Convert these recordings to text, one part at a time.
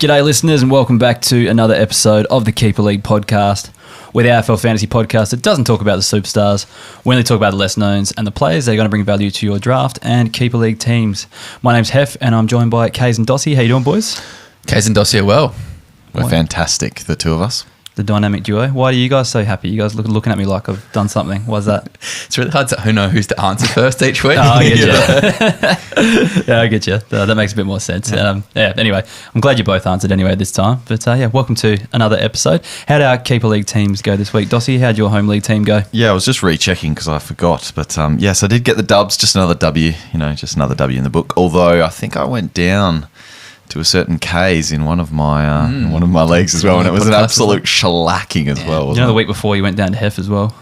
G'day listeners and welcome back to another episode of the Keeper League podcast. We're the AFL Fantasy podcast that doesn't talk about the superstars. We only talk about the less knowns and the players that are going to bring value to your draft and Keeper League teams. My name's Heff and I'm joined by Kaes and Dossie. How you doing, boys? Kaes and Dossie are well. We're fantastic, the two of us. The dynamic duo. Why are you guys so happy? You guys looking at me like I've done something. Why's that? It's really hard to know who's to answer first each week. Oh, I get you. Yeah, I get you. That makes a bit more sense. Anyway, I'm glad you both answered anyway this time. But welcome to another episode. How'd our Keeper League teams go this week? Dossie, how'd your home league team go? Yeah, I was just rechecking because I forgot. But yes, I did get the dubs. Just another W, just another W in the book. Although I think I went down to a certain Kaes in one of my leagues as well, and it was an absolute shellacking as well. The week before you went down to Heff as well.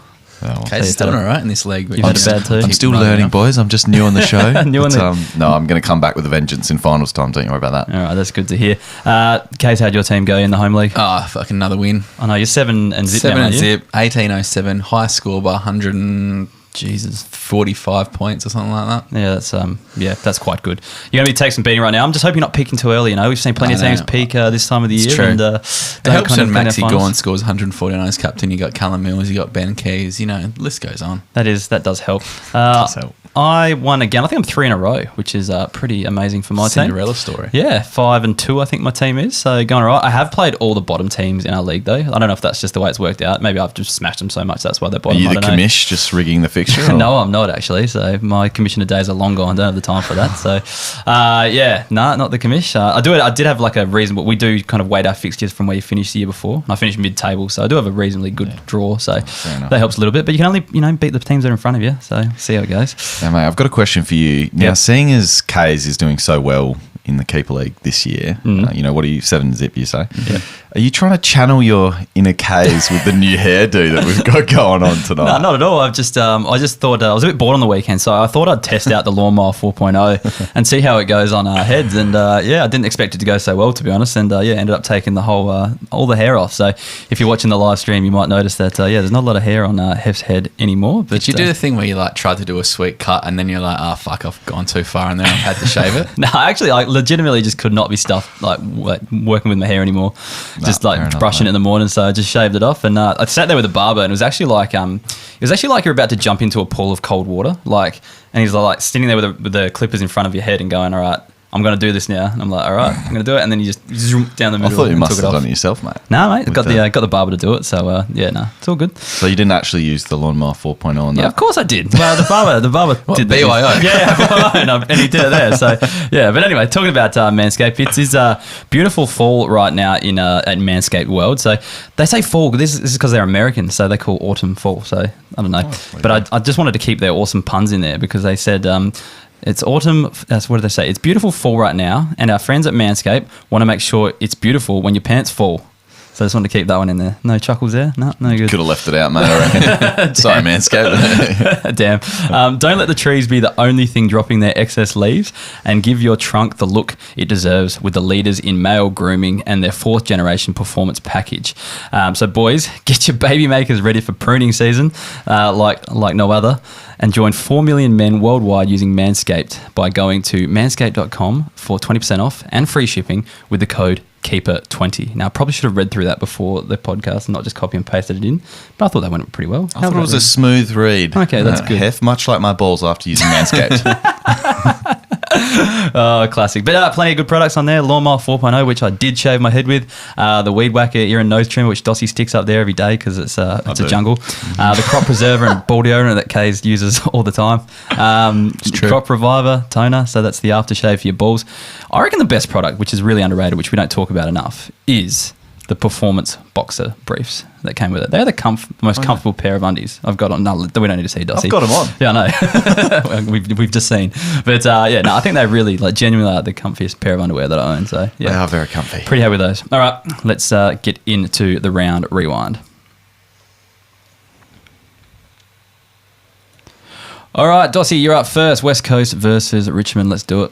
Kaes is doing all right in this league. You've had a bad too. I'm still learning, boys. I'm just new on the show. No, I'm going to come back with a vengeance in finals time. Don't you worry about that. All right, that's good to hear. Kaes, how'd your team go in the home league? Fucking another win. I know, you're 7 and zip 7 now, and zip, 1807, high score by 45 points or something like that. Yeah, that's quite good. You're going to be taking some beating right now. I'm just hoping you're not peaking too early. We've seen plenty of teams peak this time of the year. It's true. And, it helps when Maxie Holmes scores 149 as captain. You got Calum, you got Ben Kaes. The list goes on. That does help. I won again. I think I'm 3 in a row, which is pretty amazing for my team. Cinderella story. Yeah, 5 and 2 I think my team is. So going all right. I have played all the bottom teams in our league though. I don't know if that's just the way it's worked out. Maybe I've just smashed them so much that's why they're bottom. Are you the commish just rigging the fixture? No, I'm not actually. So my commissioner days are long gone. I don't have the time for that. So not the commish. I did have like a reasonable. We do kind of weight our fixtures from where you finished the year before. And I finished mid-table, so I do have a reasonably good draw. So that helps a little bit. But you can only beat the teams that are in front of you. So see how it goes. Now, mate, I've got a question for you. Now, seeing as Kaes is doing so well in the Keeper League this year, what are you, 7 zip, you say? Yeah. Are you trying to channel your inner Kaes with the new hairdo that we've got going on tonight? No, not at all. I just thought I was a bit bored on the weekend, so I thought I'd test out the Lawnmower 4.0 and see how it goes on our heads. And I didn't expect it to go so well, to be honest. And ended up taking the whole all the hair off. So if you're watching the live stream, you might notice that there's not a lot of hair on Heff's head ananymore. But did you do the thing where you tried to do a sweet cut and then you're like, oh fuck, I've gone too far and then I've had to shave it? No, actually, I legitimately just could not be stuffed like working with my hair anymore. Just brushing it in the morning, so I just shaved it off. And I sat there with a barber, and it was actually like you're about to jump into a pool of cold water. And he's like standing there with the clippers in front of your head and going, "All right, I'm going to do this now." And I'm like, "All right, I'm going to do it." And then you just zoom down the middle. I thought you and must took have it off. done it yourself, mate. No, mate, got the barber to do it. So it's all good. So you didn't actually use the Lawnmower 4.0 on that? Yeah, of course I did. Well, the barber did BYO. Yeah, and he did it there. So yeah, but anyway, talking about Manscaped, it's his beautiful fall right now in Manscaped world. So they say fall. This is because they're American, so they call autumn fall. So I don't know, but I just wanted to keep their awesome puns in there because they said. It's autumn. What did they say? It's beautiful fall right now, and our friends at Manscaped want to make sure it's beautiful when your pants fall. So I just wanted to keep that one in there. No chuckles there? No good. Could have left it out, mate, I reckon. Sorry, Manscaped. Damn. Don't let the trees be the only thing dropping their excess leaves, and give your trunk the look it deserves with the leaders in male grooming and their 4th generation performance package. So boys, get your baby makers ready for pruning season like no other, and join 4 million men worldwide using Manscaped by going to manscaped.com for 20% off and free shipping with the code Keeper20. Now, I probably should have read through that before the podcast and not just copy and pasted it in, but I thought that went pretty well. I thought it was a smooth read. Okay, that's good. Heff, much like my balls after using Manscaped. Oh, classic. But plenty of good products on there. Lawnmower 4.0, which I did shave my head with. The Weed Whacker ear and nose trimmer, which Dossie sticks up there every day because it's a jungle. The Crop Preserver and Ball Deodorant that Kaes uses all the time. Crop Reviver toner, so that's the aftershave for your balls. I reckon the best product, which is really underrated, which we don't talk about enough, is the Performance Boxer briefs that came with it. They're the most comfortable pair of undies I've got on. No, we don't need to see, Dossie. I've got them on. Yeah, I know. we've just seen. But I think they really genuinely are the comfiest pair of underwear that I own. So yeah, they are very comfy. Pretty happy with those. All right, let's get into the round rewind. All right, Dossie, you're up first. West Coast versus Richmond. Let's do it.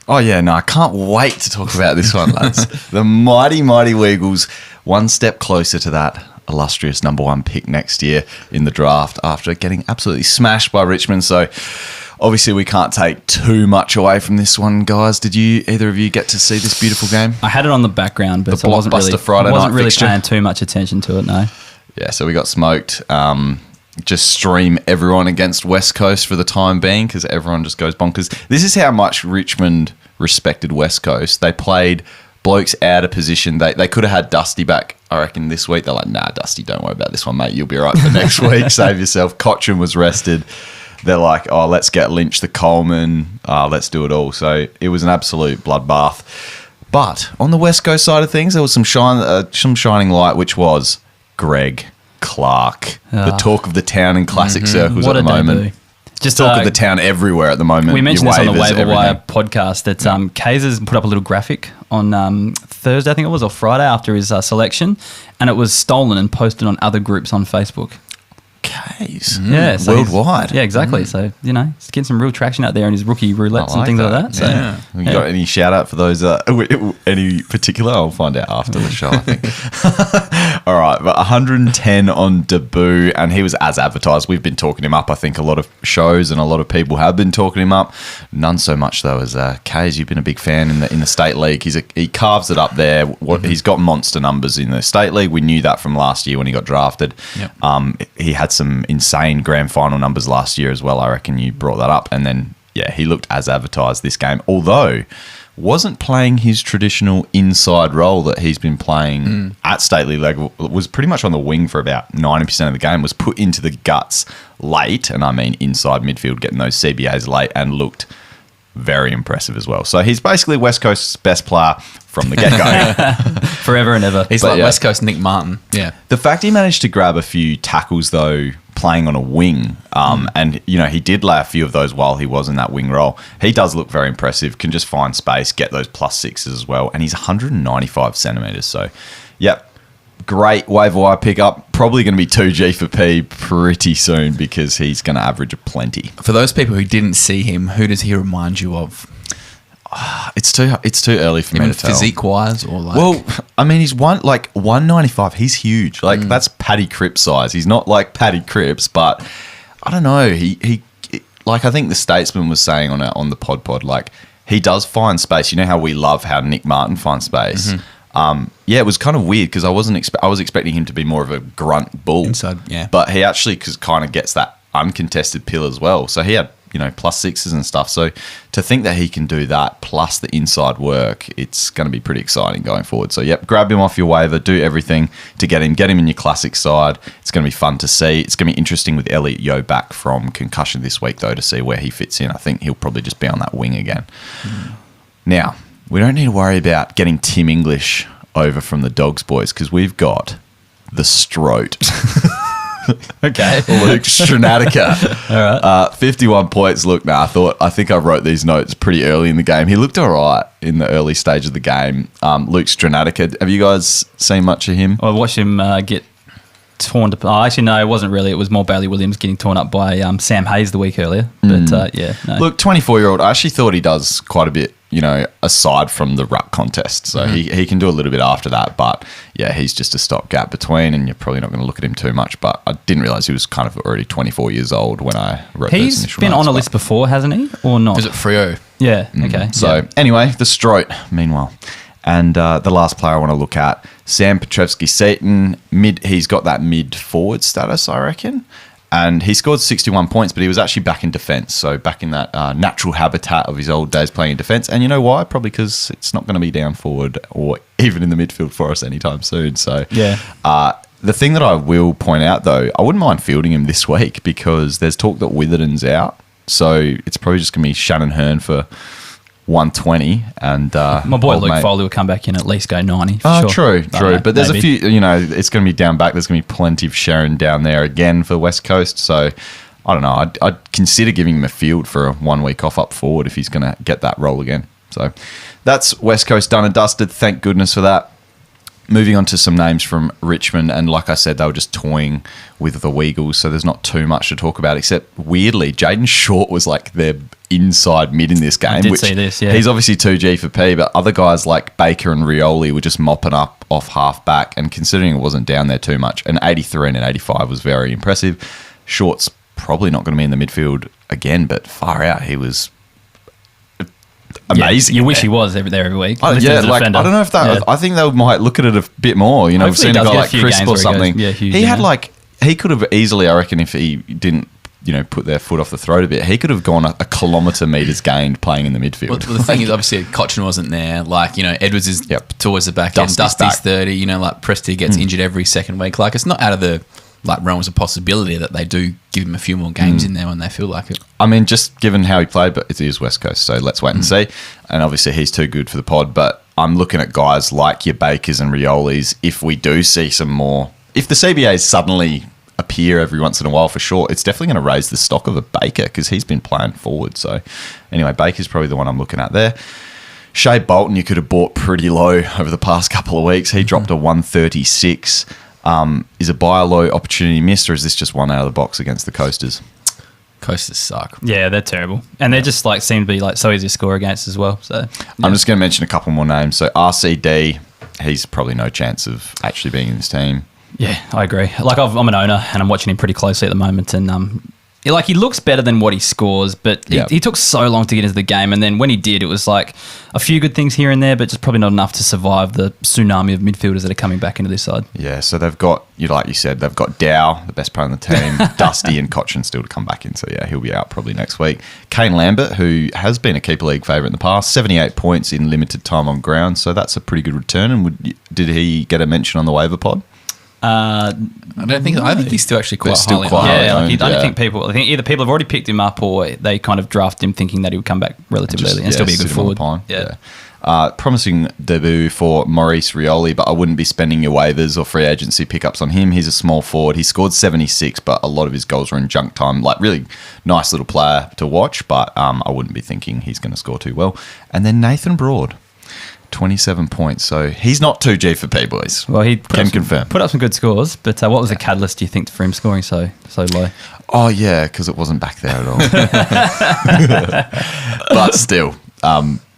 Oh, yeah, no, I can't wait to talk about this one, lads. The mighty, mighty Weagles, one step closer to that illustrious number 1 pick next year in the draft after getting absolutely smashed by Richmond. So Obviously, we can't take too much away from this one, guys. Did either of you get to see this beautiful game? I had it on the background, but The blockbuster Friday I wasn't night really fixture? paying too much attention to it, no. Yeah, so we got smoked. Just stream everyone against West Coast for the time being because everyone just goes bonkers. This is how much Richmond respected West Coast. They played blokes out of position. They could have had Dusty back, I reckon, this week. They're like, nah, Dusty, don't worry about this one, mate. You'll be all right for next week. Save yourself. Cotchin was rested. They're like, oh, let's get Lynch the Coleman. Let's do it all. So it was an absolute bloodbath. But on the West Coast side of things, there was some shining light, which was Greg Clark, the talk of the town in classic circles at the moment. Debut. Just Talk of the town everywhere at the moment. We mentioned this on the Your waivers, Waiver Wire everything. podcast that Kaes has put up a little graphic on Thursday, I think it was, or Friday after his selection, and it was stolen and posted on other groups on Facebook. Kaes. Yeah, so worldwide. Yeah, exactly. So, you know, he's getting some real traction out there in his rookie roulettes and things like that. So, Yeah. You got any shout out for those? Any particular? I'll find out after the show, I think. All right, but 110 on debut, and he was as advertised. We've been talking him up. I think a lot of shows and a lot of people have been talking him up. None so much though as Kaes. You've been a big fan in the state league. He carves it up there. He's got monster numbers in the state league. We knew that from last year when he got drafted. Yep. He had some insane grand final numbers last year as well. I reckon you brought that up. And then, yeah, he looked as advertised this game, although wasn't playing his traditional inside role that he's been playing at state league level. Was pretty much on the wing for about 90% of the game, was put into the guts late, and I mean inside midfield, getting those CBAs late, and looked very impressive as well. So he's basically West Coast's best player from the get-go. forever and ever. He's like West Coast Nick Martin. Yeah. The fact he managed to grab a few tackles, though, playing on a wing, and, you know, he did lay a few of those while he was in that wing role. He does look very impressive, can just find space, get those +6s as well, and he's 195 centimetres. So, yep, great waiver wire pickup. Probably going to be 2G for P pretty soon because he's going to average a plenty. For those people who didn't see him, who does he remind you of? It's too early for me to tell. Physique-wise or like... Well, I mean, he's 195. He's huge. Like, that's Paddy Cripps size. He's not like Paddy Cripps, but I don't know. He like, I think the Statesman was saying on the pod, like, he does find space. You know how we love how Nick Martin finds space? Yeah, it was kind of weird because I was expecting him to be more of a grunt bull. Inside, yeah. But he actually kind of gets that uncontested pill as well. So he had, you know, +6s and stuff. So to think that he can do that plus the inside work, it's going to be pretty exciting going forward. So, yep, grab him off your waiver, do everything to get him in your classic side. It's going to be fun to see. It's going to be interesting with Elliot Yeo back from concussion this week, though, to see where he fits in. I think he'll probably just be on that wing again. Now, we don't need to worry about getting Tim English over from the Dogs, boys, because we've got the Stroat. Okay. Luke Stranatica. All right. 51 points. Look, I think I wrote these notes pretty early in the game. He looked all right in the early stage of the game. Luke Stranatica, have you guys seen much of him? I watched him get torn to... Oh, actually, no, it wasn't really. It was more Bailey Williams getting torn up by Sam Hayes the week earlier. But, yeah, no. Look, 24-year-old, I actually thought he does quite a bit, you know, aside from the ruck contest. So he can do a little bit after that. But, yeah, he's just a stopgap between, and you're probably not going to look at him too much. But I didn't realise he was kind of already 24 years old when I wrote those initial He's been notes, on a but- list before, hasn't he? Or not? Is it Freo? Yeah, okay. So, anyway, the Stroat, meanwhile. And the last player I want to look at, Sam Petrevski-Seaton. He's got that mid-forward status, I reckon. And he scored 61 points, but he was actually back in defence. So, back in that natural habitat of his old days playing in defence. And you know why? Probably because it's not going to be down forward or even in the midfield for us anytime soon. So, Yeah. The thing that I will point out, though, I wouldn't mind fielding him this week because there's talk that Witherden's out. So, it's probably just going to be Shannon Hearn for 120, and My boy Luke Foley will come back in at least go 90. For sure. True. But there's maybe. a few, you know, it's going to be down back. There's going to be plenty of Sharon down there again for West Coast. So I don't know. I'd consider giving him a field for a 1 week off up forward if he's going to get that role again. So that's West Coast done and dusted. Thank goodness for that. Moving on to some names from Richmond, and like I said, they were just toying with the Weagles, so there's not too much to talk about, except weirdly, Jaden Short was like their inside mid in this game. I did see this, yeah. He's obviously 2G for P, but other guys like Baker and Rioli were just mopping up off half back, and considering it wasn't down there too much, an 83 and an 85 was very impressive. Short's probably not going to be in the midfield again, but far out, he was amazing. You wish he was there every week. I don't know if that. I think they might look at it a bit more. You know, we've seen a guy like Crisp or something. He had he could have easily, I reckon, if he didn't, put their foot off the throat a bit, he could have gone a kilometre metres gained playing in the midfield. Well, the thing is, obviously, Cochin wasn't there. Edwards is towards the back end. Dusty's 30. Presti gets injured every second week. It's not out of the realms of possibility that they do give him a few more games in there when they feel like it. I mean, just given how he played, but it is West Coast, so let's wait and see. And obviously, he's too good for the pod, but I'm looking at guys like your Bakers and Riolis. If we do see some more, if the CBAs suddenly appear every once in a while, for sure, it's definitely going to raise the stock of a Baker because he's been playing forward. So anyway, Baker's probably the one I'm looking at there. Shea Bolton, you could have bought pretty low over the past couple of weeks. He dropped a 136. Is a buy low opportunity missed, or is this just one out of the box against the Coasters? Coasters suck. Yeah, they're terrible. And they're just seem to be so easy to score against as well. So I'm just going to mention a couple more names. So RCD, he's probably no chance of actually being in this team. Yeah, I agree. I'm an owner and I'm watching him pretty closely at the moment, and he looks better than what he scores, but he took so long to get into the game, and then when he did, it was a few good things here and there, but just probably not enough to survive the tsunami of midfielders that are coming back into this side. Yeah, so they've got, like you said, they've got Dow, the best player on the team, Dusty and Cochin still to come back in, so yeah, he'll be out probably next week. Kane Lambert, who has been a keeper league favourite in the past, 78 points in limited time on ground, so that's a pretty good return, and did he get a mention on the waiver pod? I think he's still actually quite highly. I don't think people. I think either people have already picked him up, or they kind of draft him thinking that he would come back relatively early and still be a good forward. Promising debut for Maurice Rioli, but I wouldn't be spending your waivers or free agency pickups on him. He's a small forward. He scored 76, but a lot of his goals were in junk time. Really nice little player to watch, but I wouldn't be thinking he's going to score too well. And then Nathan Broad. 27 points, so he's not 2G for P, boys. Well, he confirm. Put up some good scores, but what was the catalyst, do you think, for him scoring so low? Oh, yeah, because it wasn't back there at all. But still,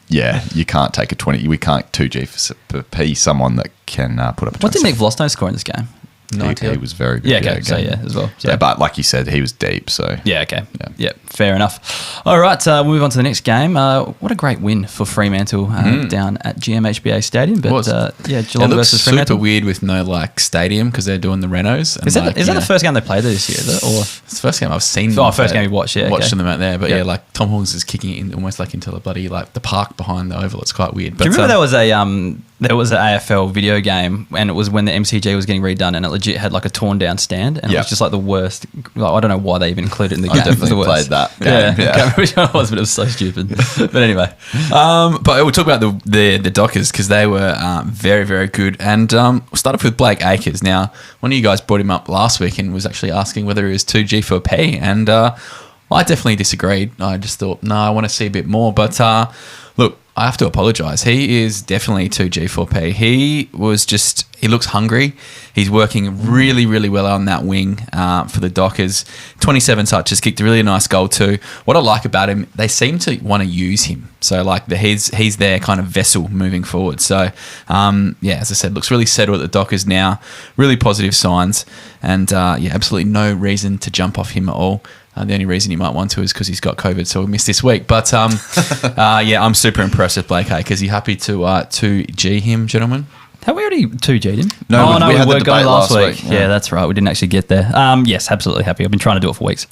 you can't take a 20. We can't 2G for P someone that can put up a 20. What did Nick Vlosto score in this game? He was very good. Yeah, okay. So, as well. So. Yeah, but like you said, he was deep. So yeah, okay. Yeah, fair enough. All right, we'll move on to the next game. What a great win for Fremantle down at GMHBA Stadium. But Geelong versus Fremantle. Super weird with no stadium because they're doing the renos. Is that the first game they played this year? Or it's the first game I've seen. First game you watched. Yeah, watching them out there. But Tom Hawkins is kicking it in almost into the bloody the park behind the Oval. It's quite weird. But, do you remember there was an AFL video game, and it was when the MCG was getting redone, and it legit had a torn down stand, and it was just the worst. I don't know why they even included it in the game. I definitely played that game. I can't remember which one it was, but it was so stupid. But anyway, but we'll talk about the Dockers because they were very, very good. And we'll start off with Blake Acres. Now, one of you guys brought him up last week and was actually asking whether he was 2G for P, and I definitely disagreed. I just thought, no, I want to see a bit more. But look, I have to apologise. He is definitely 2G4P. He looks hungry. He's working really, really well on that wing for the Dockers. 27 touches, kicked a really nice goal too. What I like about him, they seem to want to use him. So he's their kind of vessel moving forward. So as I said, looks really settled at the Dockers now. Really positive signs. And absolutely no reason to jump off him at all. The only reason you might want to is because he's got COVID, so we missed this week. But I'm super impressed with Blake Acres. Are you happy to G him, gentlemen? Have we already 2G'd him? No, we had the debate last week. Yeah, that's right. We didn't actually get there. Yes, absolutely happy. I've been trying to do it for weeks.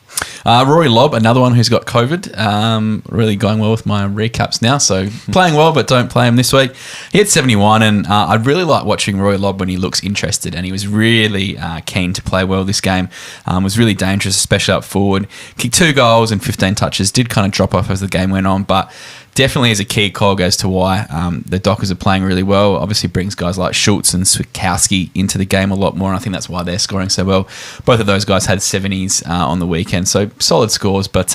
Rory Lobb, another one who's got COVID. Really going well with my recaps now. So playing well, but don't play him this week. He had 71, and I really like watching Rory Lobb when he looks interested, and he was really keen to play well this game. Was really dangerous, especially up forward. Kicked 2 goals and 15 touches. Did kind of drop off as the game went on, but definitely is a key cog as to why the Dockers are playing really well. Obviously brings guys like Schultz and Switkowski into the game a lot more, and I think that's why they're scoring so well. Both of those guys had 70s on the weekend, so solid scores, but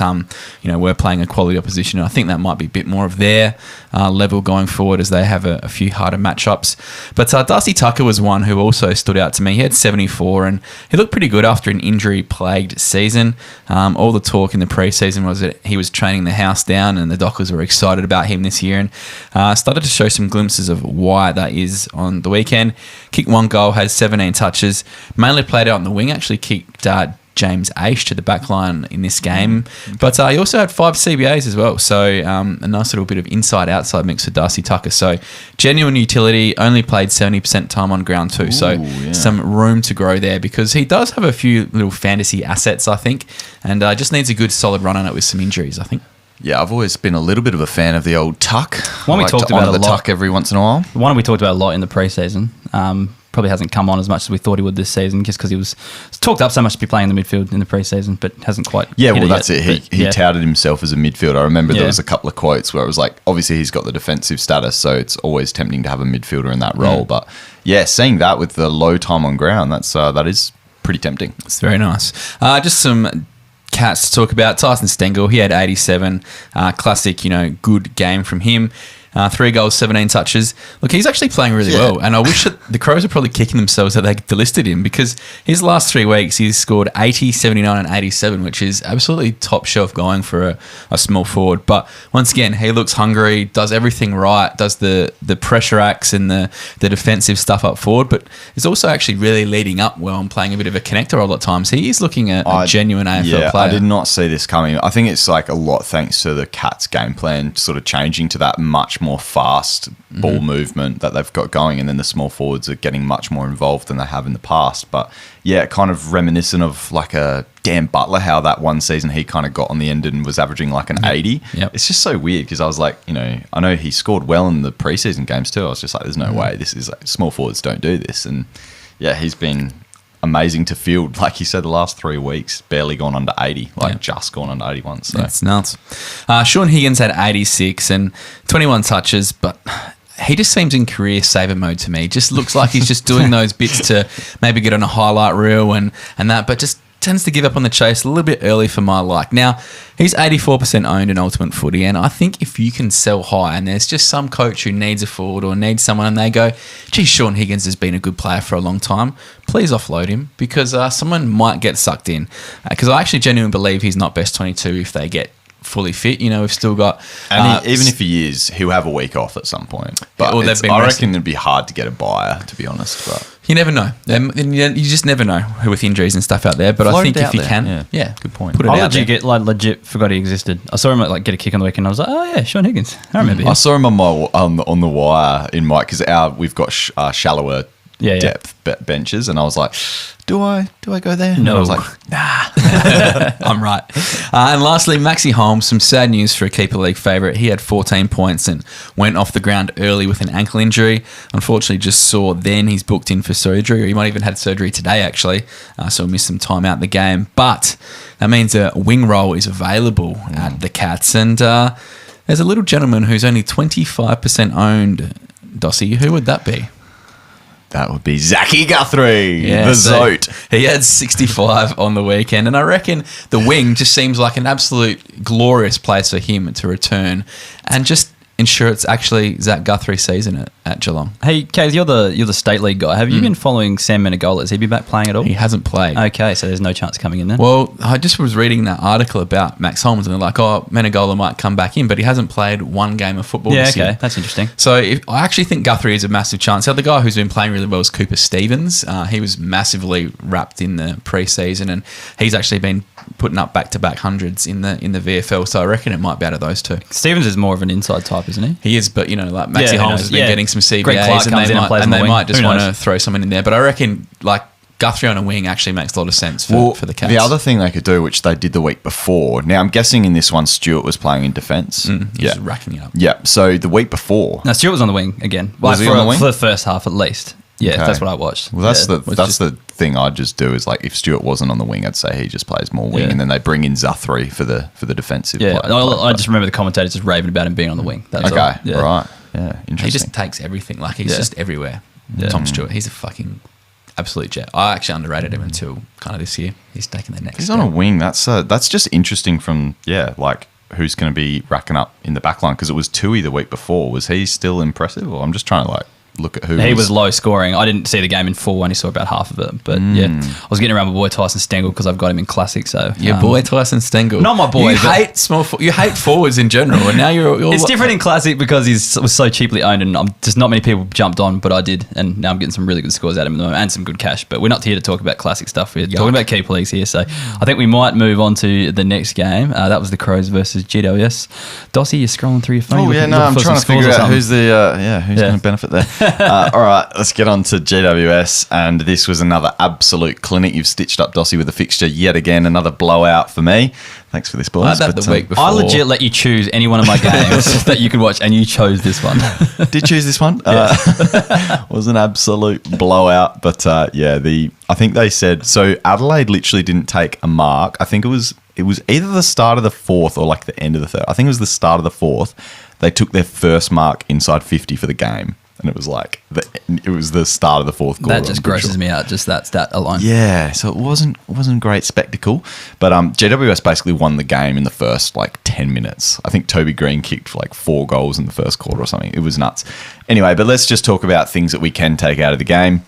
we're playing a quality opposition, and I think that might be a bit more of their level going forward as they have a few harder matchups. But Darcy Tucker was one who also stood out to me. He had 74, and he looked pretty good after an injury-plagued season. All the talk in the pre-season was that he was training the house down, and the Dockers were excited about him this year, and started to show some glimpses of why that is on the weekend. Kicked 1 goal, had 17 touches, mainly played out on the wing, actually kicked James Aish to the back line in this game. But he also had 5 CBAs as well. So a nice little bit of inside-outside mix for Darcy Tucker. So genuine utility, only played 70% time on ground too. Some room to grow there because he does have a few little fantasy assets, I think, and just needs a good solid run on it with some injuries, I think. Yeah, I've always been a little bit of a fan of the old tuck. One we talked about a lot. Tuck every once in a while. One we talked about a lot in the preseason. Probably hasn't come on as much as we thought he would this season, just because he was talked up so much to be playing in the midfield in the preseason, but hasn't quite. Yeah, well, that's yet. it. He touted himself as a midfielder. I remember there Yeah. was a couple of quotes where it was like, obviously he's got the defensive status, so it's always tempting to have a midfielder in that role. But yeah, seeing that with the low time on ground, that is pretty tempting. It's very nice. Just some Cats to talk about. Tyson Stengel, he had 87. Classic, good game from him. 3 goals, 17 touches. Look, he's actually playing really well, and I wish that the Crows are probably kicking themselves that they delisted him, because his last 3 weeks he's scored 80, 79 and 87, which is absolutely top shelf going for a small forward. But once again, he looks hungry, does everything right, does the pressure acts and the defensive stuff up forward, but is also actually really leading up well and playing a bit of a connector a lot of times. He is looking at a genuine AFL player. I did not see this coming. I think it's like a lot thanks to the Cats game plan sort of changing to that much more fast ball movement that they've got going, and then the small forwards are getting much more involved than they have in the past. But yeah, kind of reminiscent of like a Dan Butler, how that one season he kind of got on the end and was averaging like an 80. Yep. It's just so weird because I was like, I know he scored well in the preseason games too. I was just like, there's no way this is like, small forwards don't do this. And yeah, he's been amazing to field. Like you said, the last 3 weeks, barely gone under 80, just gone under 81. So that's nuts. Sean Higgins had 86 and 21 touches, but he just seems in career saver mode to me. Just looks like he's just doing those bits to maybe get on a highlight reel and that, but just tends to give up on the chase a little bit early for my like. Now, he's 84% owned in Ultimate Footy, and I think if you can sell high and there's just some coach who needs a forward or needs someone and they go, gee, Sean Higgins has been a good player for a long time, please offload him, because someone might get sucked in. Because I actually genuinely believe he's not best 22 if they get fully fit. We've still got... And even if he is, he'll have a week off at some point. But I reckon it'd be hard to get a buyer, to be honest. But you never know. You just never know with injuries and stuff out there. But I think if you can... Yeah, good point. Put it out there. Get legit forgot he existed. I saw him get a kick on the weekend. I was like, oh yeah, Sean Higgins. I remember him. I saw him on the wire in my... Because we've got shallower depth benches, and I was like, do I go there? No. And I was like, nah. I'm right. And lastly, Maxie Holmes, some sad news for a keeper league favourite. He had 14 points and went off the ground early with an ankle injury. Unfortunately, just saw then he's booked in for surgery, or he might even had surgery today, actually. So he'll miss some time out in the game. But that means a wing role is available at the Cats. And there's a little gentleman who's only 25% owned, Dossie. Who would that be? That would be Zachy Guthrie, the so Zote. He had 65 on the weekend, and I reckon the wing just seems like an absolute glorious place for him to return and just ensure it's actually Zach Guthrie's season at Geelong. Hey, Kaes, you're the state league guy. Have you been following Sam Menegola? Has he been back playing at all? He hasn't played. Okay, so there's no chance coming in then? Well, I just was reading that article about Max Holmes, and they're like, Menegola might come back in, but he hasn't played one game of football this year. That's interesting. So I actually think Guthrie is a massive chance. The other guy who's been playing really well is Cooper Stevens. He was massively wrapped in the pre-season, and he's actually been putting up back-to-back hundreds in the VFL, so I reckon it might be out of those two. Stevens is more of an inside type, isn't he? He is, but like Maxie Holmes has been getting some CBAs, and they might just want to throw someone in there. But I reckon Guthrie on a wing actually makes a lot of sense for the Cats. The other thing they could do, which they did the week before, now I'm guessing in this one Stewart was playing in defence. He's racking it up. Yeah, so the week before... No, Stewart was on the wing again. Was he on the wing? For the first half at least. Yeah, okay. That's what I watched. Well, that's the thing I'd just do is if Stewart wasn't on the wing, I'd say he just plays more wing, and then they bring in Guthrie for the defensive. Yeah, I just remember the commentators just raving about him being on the wing. That's all. Right. Yeah, interesting. He just takes everything. He's just everywhere. Yeah. Tom Stewart, he's a fucking absolute jet. I actually underrated him until kind of this year. He's taken the next. He's on a wing. That's just interesting. From who's going to be racking up in the back line, because it was Tui the week before. Was he still impressive, or I'm just trying to look at who He was low scoring. I didn't see the game in full. I only saw about half of it. But I was getting around my boy Tyson Stengel because I've got him in Classic. So Your boy Tyson Stengel. Not my boy. You hate you hate forwards in general, and now you're It's different in Classic because he was so cheaply owned, and just not many people jumped on, but I did, and now I'm getting some really good scores out of him at the moment and some good cash. But we're not here to talk about Classic stuff. We're talking about keeper leagues here. So I think we might move on to the next game. That was the Crows versus GWS. Dossie, you're scrolling through your phone. Oh yeah, no, I'm trying to figure out who's going to benefit there. All right, let's get on to GWS, and this was another absolute clinic. You've stitched up Dossie with a fixture yet again, another blowout for me. Thanks for this, boys. I had that the week before. I legit let you choose any one of my games that you could watch, and you chose this one. Did choose this one? Was an absolute blowout, but I think they said so. Adelaide literally didn't take a mark. I think it was either the start of the fourth or like the end of the third. I think it was the start of the fourth. They took their first mark inside 50 for the game. And it was like, it was the start of the fourth quarter. That just grosses me out, just that stat alone. Yeah, so it wasn't great spectacle. But GWS basically won the game in the first like 10 minutes. I think Toby Green kicked like 4 goals in the first quarter or something. It was nuts. Anyway, but let's just talk about things that we can take out of the game,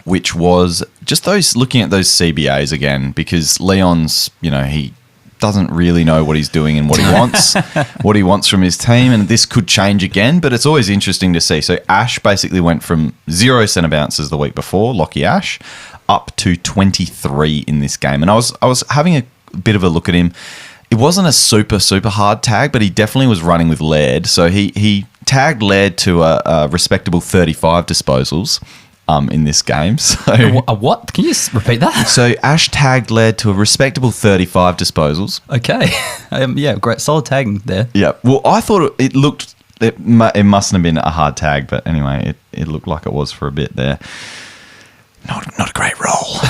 which was just looking at those CBAs again, because Leon's, he doesn't really know what he's doing and what he wants from his team, and this could change again, but it's always interesting to see. So Ash basically went from 0 centre bounces the week before, Lockie Ash, up to 23 in this game, and I was having a bit of a look at him. It wasn't a super hard tag, but he definitely was running with Laird, so he tagged Laird to a respectable 35 disposals in this game. So a what? Can you just repeat that? So Ash tagged led to a respectable 35 disposals. Okay. Yeah, great. Solid tagging there. Yeah. Well, I thought it mustn't have been a hard tag, but anyway, it looked like it was for a bit there. Not a great roll.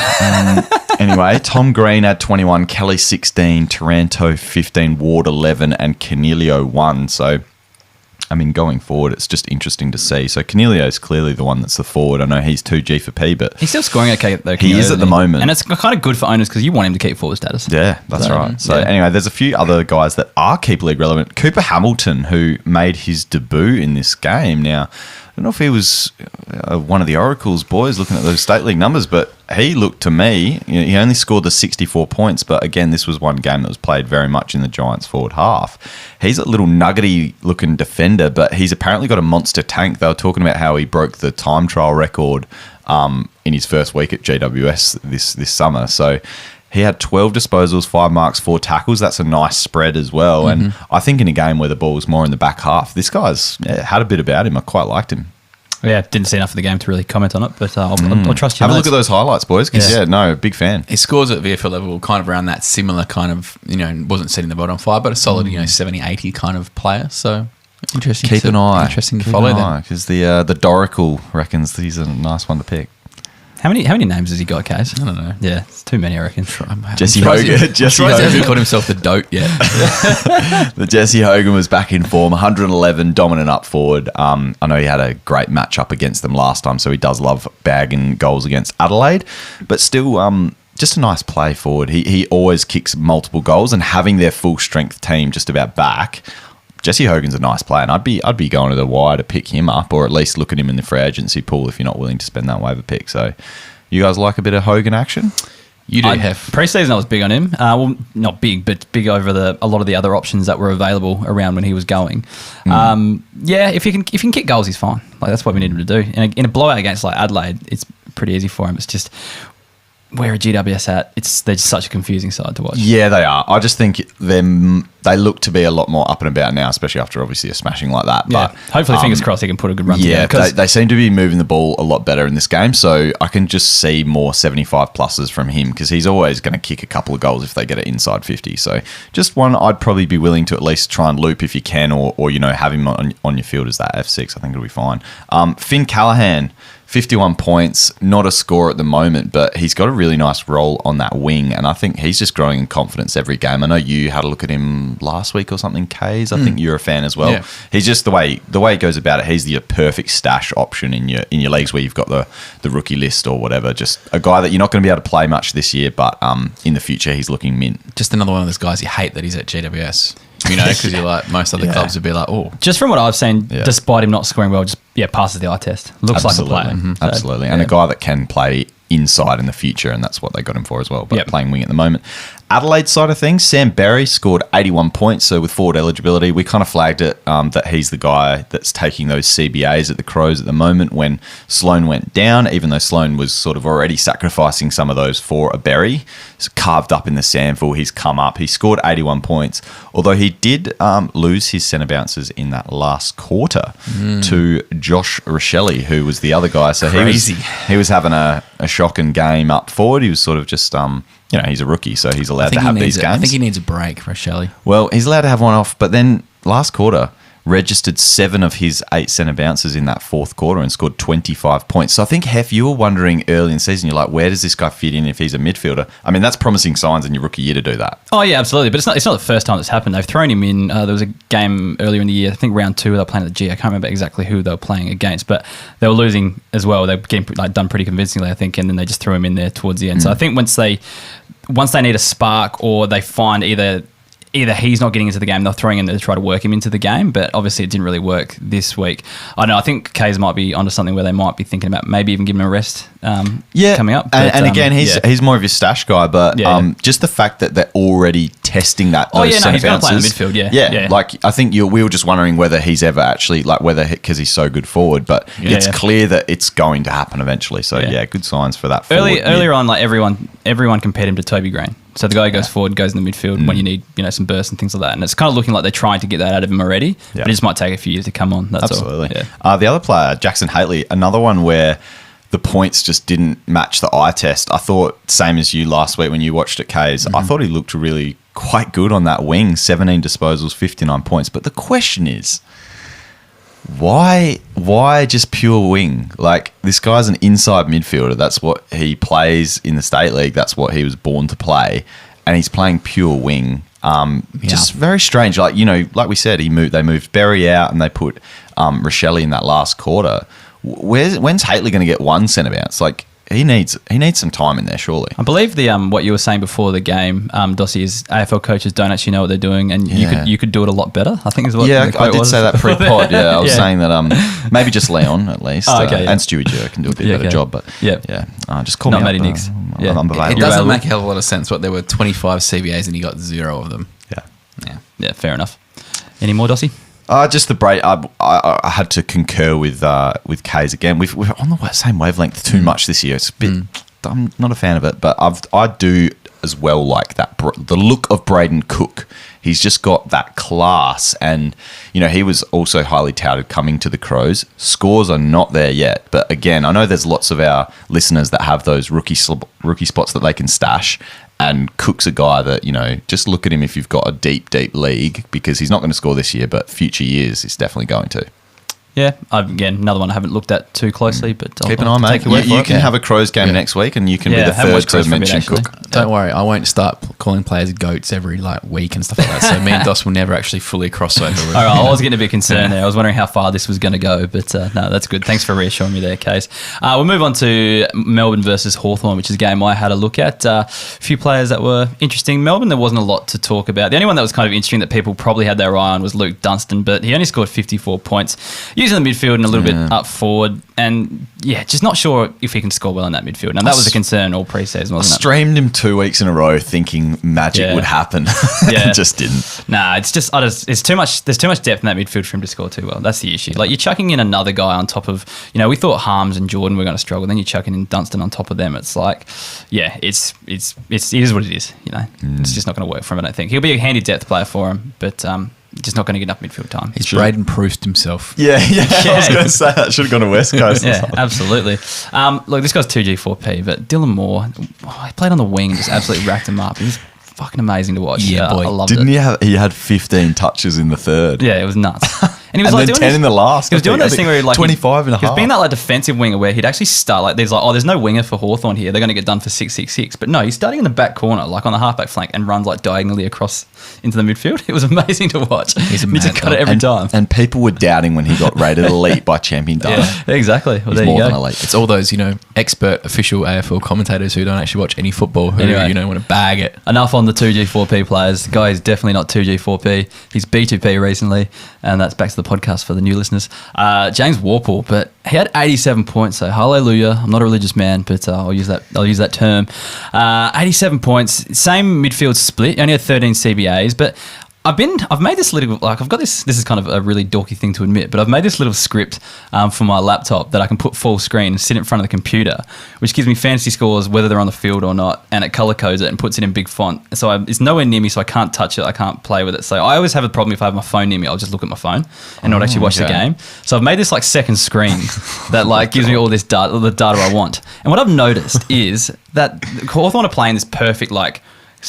Anyway, Tom Green had 21, Kelly 16, Taranto 15, Ward 11, and Cornelio 1. So I mean, going forward, it's just interesting to see. So Cornelio is clearly the one that's the forward. I know he's 2G for P, but he's still scoring okay, though. He is at the moment. And it's kind of good for owners because you want him to keep forward status. Yeah, that's right. So anyway, there's a few other guys that are keeper league relevant. Cooper Hamilton, who made his debut in this game. Now, I don't know if he was one of the Oracle's boys looking at those state league numbers, but he looked to me, he only scored the 64 points, but again, this was one game that was played very much in the Giants forward half. He's a little nuggety looking defender, but he's apparently got a monster tank. They were talking about how he broke the time trial record in his first week at GWS this summer. So he had 12 disposals, 5 marks, 4 tackles. That's a nice spread as well. Mm-hmm. And I think in a game where the ball was more in the back half, this guy's had a bit about him. I quite liked him. Yeah, didn't see enough of the game to really comment on it, but I'll trust you. Have a look at those highlights, boys, because, big fan. He scores at VFL level kind of around that similar kind of, wasn't setting the bottom fire, but a solid, 70, 80 kind of player. So interesting. Keep an eye. Interesting to follow them. Because the Doracle reckons he's a nice one to pick. How many names has he got, Kaes? I don't know. Yeah, it's too many, I reckon. Jesse Hogan. Jesse Hogan hasn't called himself the dote yet. The Jesse Hogan was back in form, 111, dominant up forward. I know he had a great matchup against them last time, so he does love bagging goals against Adelaide. But still, just a nice play forward. He always kicks multiple goals, and having their full strength team just about back, Jesse Hogan's a nice player, and I'd be going to the wire to pick him up, or at least look at him in the free agency pool if you're not willing to spend that waiver pick. So, you guys like a bit of Hogan action? You do, Heff. Pre-season, I was big on him. Well, not big, but big over a lot of the other options that were available around when he was going. If he can kick goals, he's fine. Like that's what we need him to do. And in a blowout against like Adelaide, it's pretty easy for him. It's just where are GWS at? They're just such a confusing side to watch. Yeah, they are. I just think they look to be a lot more up and about now, especially after obviously a smashing like that. Yeah. But hopefully, fingers crossed, he can put a good run together. Yeah, they seem to be moving the ball a lot better in this game, so I can just see more 75 pluses from him because he's always going to kick a couple of goals if they get it inside 50. So just one I'd probably be willing to at least try and loop if you can, or have him on your field as that F6. I think it'll be fine. Finn Callahan, 51 points, not a score at the moment, but he's got a really nice role on that wing, and I think he's just growing in confidence every game. I know you had a look at him last week or something, Kaes. I think you're a fan as well. Yeah. He's just the way he goes about it. He's the perfect stash option in your leagues where you've got the rookie list or whatever. Just a guy that you're not going to be able to play much this year, but in the future he's looking mint. Just another one of those guys you hate that he's at GWS. You know, because you're like, most other clubs would be like, oh. Just from what I've seen, despite him not scoring well, just passes the eye test. Looks like a player. So, Absolutely. And a guy that can play inside in the future, and that's what they got him for as well, but playing wing at the moment. Adelaide side of things, Sam Berry scored 81 points, so with forward eligibility, we kind of flagged it that he's the guy that's taking those CBAs at the Crows at the moment when Sloane went down, even though Sloane was sort of already sacrificing some of those for a Berry. It's carved up in the SANFL, he's come up, he scored 81 points, although he did lose his centre bounces in that last quarter to Josh Rochelle, who was the other guy. So he was having a shocking game up forward. He was sort of just he's a rookie, so he's allowed to have these games. I think he needs a break, Rochelle. Well, he's allowed to have one off, but then last quarter registered 7 of his 8 centre bounces in that fourth quarter and scored 25 points. So I think, Heff, you were wondering early in the season, you're like, where does this guy fit in if he's a midfielder? I mean, that's promising signs in your rookie year to do that. Oh, yeah, absolutely. But it's not the first time that's happened. They've thrown him in. There was a game earlier in the year, I think round 2, they were playing at the G. I can't remember exactly who they were playing against, but they were losing as well. They were getting done pretty convincingly, I think, and then they just threw him in there towards the end. So I think once they need a spark, or they find either he's not getting into the game, they're throwing him to try to work him into the game, but obviously it didn't really work this week. I don't know, I think Kaes might be onto something where they might be thinking about maybe even giving him a rest coming up. But, and again, he's more of your stash guy, but just the fact that they're already testing that. He's going to play in the midfield, yeah. Like, I think we were just wondering whether he's ever actually, because he's so good forward, but it's clear that it's going to happen eventually. So, good signs for that. Earlier on, like everyone compared him to Toby Green. So the guy who goes forward goes in the midfield when you need, some bursts and things like that. And it's kind of looking like they're trying to get that out of him already, but it just might take a few years to come on. That's Absolutely. all. Yeah. The other player, Jackson Haitley, another one where the points just didn't match the eye test. I thought, same as you last week when you watched at Kaes, I thought he looked really quite good on that wing, 17 disposals, 59 points. But the question is, why just pure wing? Like, this guy's an inside midfielder. That's what he plays in the State League. That's what he was born to play. And he's playing pure wing. Just very strange. Like, like we said, they moved Berry out and they put Rochelle in that last quarter. When's Haitley going to get one centre bounce? Like, he needs some time in there, surely. I believe the what you were saying before the game, Dossie, is AFL coaches don't actually know what they're doing, and you could do it a lot better, I think is what the quote I did was. say that pre-pod. I was saying that maybe just Leon at least, and Stewie Jer can do a bit better job. But just call me Matty up. Nicks. I'm available. It doesn't make a hell of a lot of sense. There were 25 CBAs and he got 0 of them. Yeah, fair enough. Any more, Dossie? Just the break. I had to concur with Kaes again. We're on the same wavelength too much this year. It's a bit. I'm not a fan of it, but I do as well like that. The look of Braden Cook. He's just got that class, and he was also highly touted coming to the Crows. Scores are not there yet, but again, I know there's lots of our listeners that have those rookie spots that they can stash. And Cook's a guy that, just look at him if you've got a deep, deep league, because he's not going to score this year, but future years he's definitely going to. Yeah, again, another one I haven't looked at too closely, but keep an eye, mate. You can have a Crows game next week, and you can be the third to mention Cook. Don't worry, I won't start calling players goats every week and stuff like that. So me and Dos will never actually fully cross over. All right, I was getting a bit concerned there. I was wondering how far this was going to go, but no, that's good. Thanks for reassuring me there, Kaes. We'll move on to Melbourne versus Hawthorn, which is a game I had a look at. A few players that were interesting. Melbourne, there wasn't a lot to talk about. The only one that was kind of interesting that people probably had their eye on was Luke Dunstan, but he only scored 54 points. Using the midfield and a little bit up forward, and just not sure if he can score well in that midfield. Now that was a concern all pre-season, wasn't it? I streamed him 2 weeks in a row thinking magic would happen. It just didn't. Nah, it's just it's too much. There's too much depth in that midfield for him to score too well. That's the issue. Like, you're chucking in another guy on top of, we thought Harms and Jordan were going to struggle. Then you're chucking in Dunstan on top of them. It's like, it is what it is. It's just not going to work for him. I don't think he'll be a handy depth player for him, but just not going to get enough midfield time. He's Braden Proust himself. Yeah. I was going to say that. Should have gone to West Coast. Absolutely. Look, this guy's 2G4P, but Dylan Moore, he played on the wing and just absolutely racked him up. He was fucking amazing to watch. Yeah, boy. I loved it. He had 15 touches in the third. Yeah, it was nuts. And he was and like then doing 10 this, in the last. He was doing this thing where he like 25 and a He was half. being that like defensive winger where he'd actually start like there's like, oh, there's no winger for Hawthorn here. They're going to get done for 6-6-6. But no, he's starting in the back corner, like on the halfback flank, and runs like diagonally across into the midfield. It was amazing to watch. He's a He just mad cut it dog. every time. And people were doubting when he got rated elite by Champion Data. Yeah, exactly. Well, He's there you more go. than elite. It's all those, expert official AFL commentators who don't actually watch any football who, Anyway. want to bag it. Enough on the 2G4P players. The guy is definitely not 2G4P. He's B2P recently, and that's back to the podcast for the new listeners. James Warple, but he had 87 points, so hallelujah. I'm not a religious man, but I'll use that term. 87 points, same midfield split. He only had 13 CBAs, but I've made this little, like, I've got this is kind of a really dorky thing to admit, but I've made this little script for my laptop that I can put full screen and sit in front of the computer, which gives me fantasy scores, whether they're on the field or not, and it color codes it and puts it in big font. So it's nowhere near me, so I can't touch it, I can't play with it. So I always have a problem if I have my phone near me, I'll just look at my phone and not actually watch the game. So I've made this like second screen that like gives me all this data, the data I want. And what I've noticed is that Hawthorn are playing this perfect like,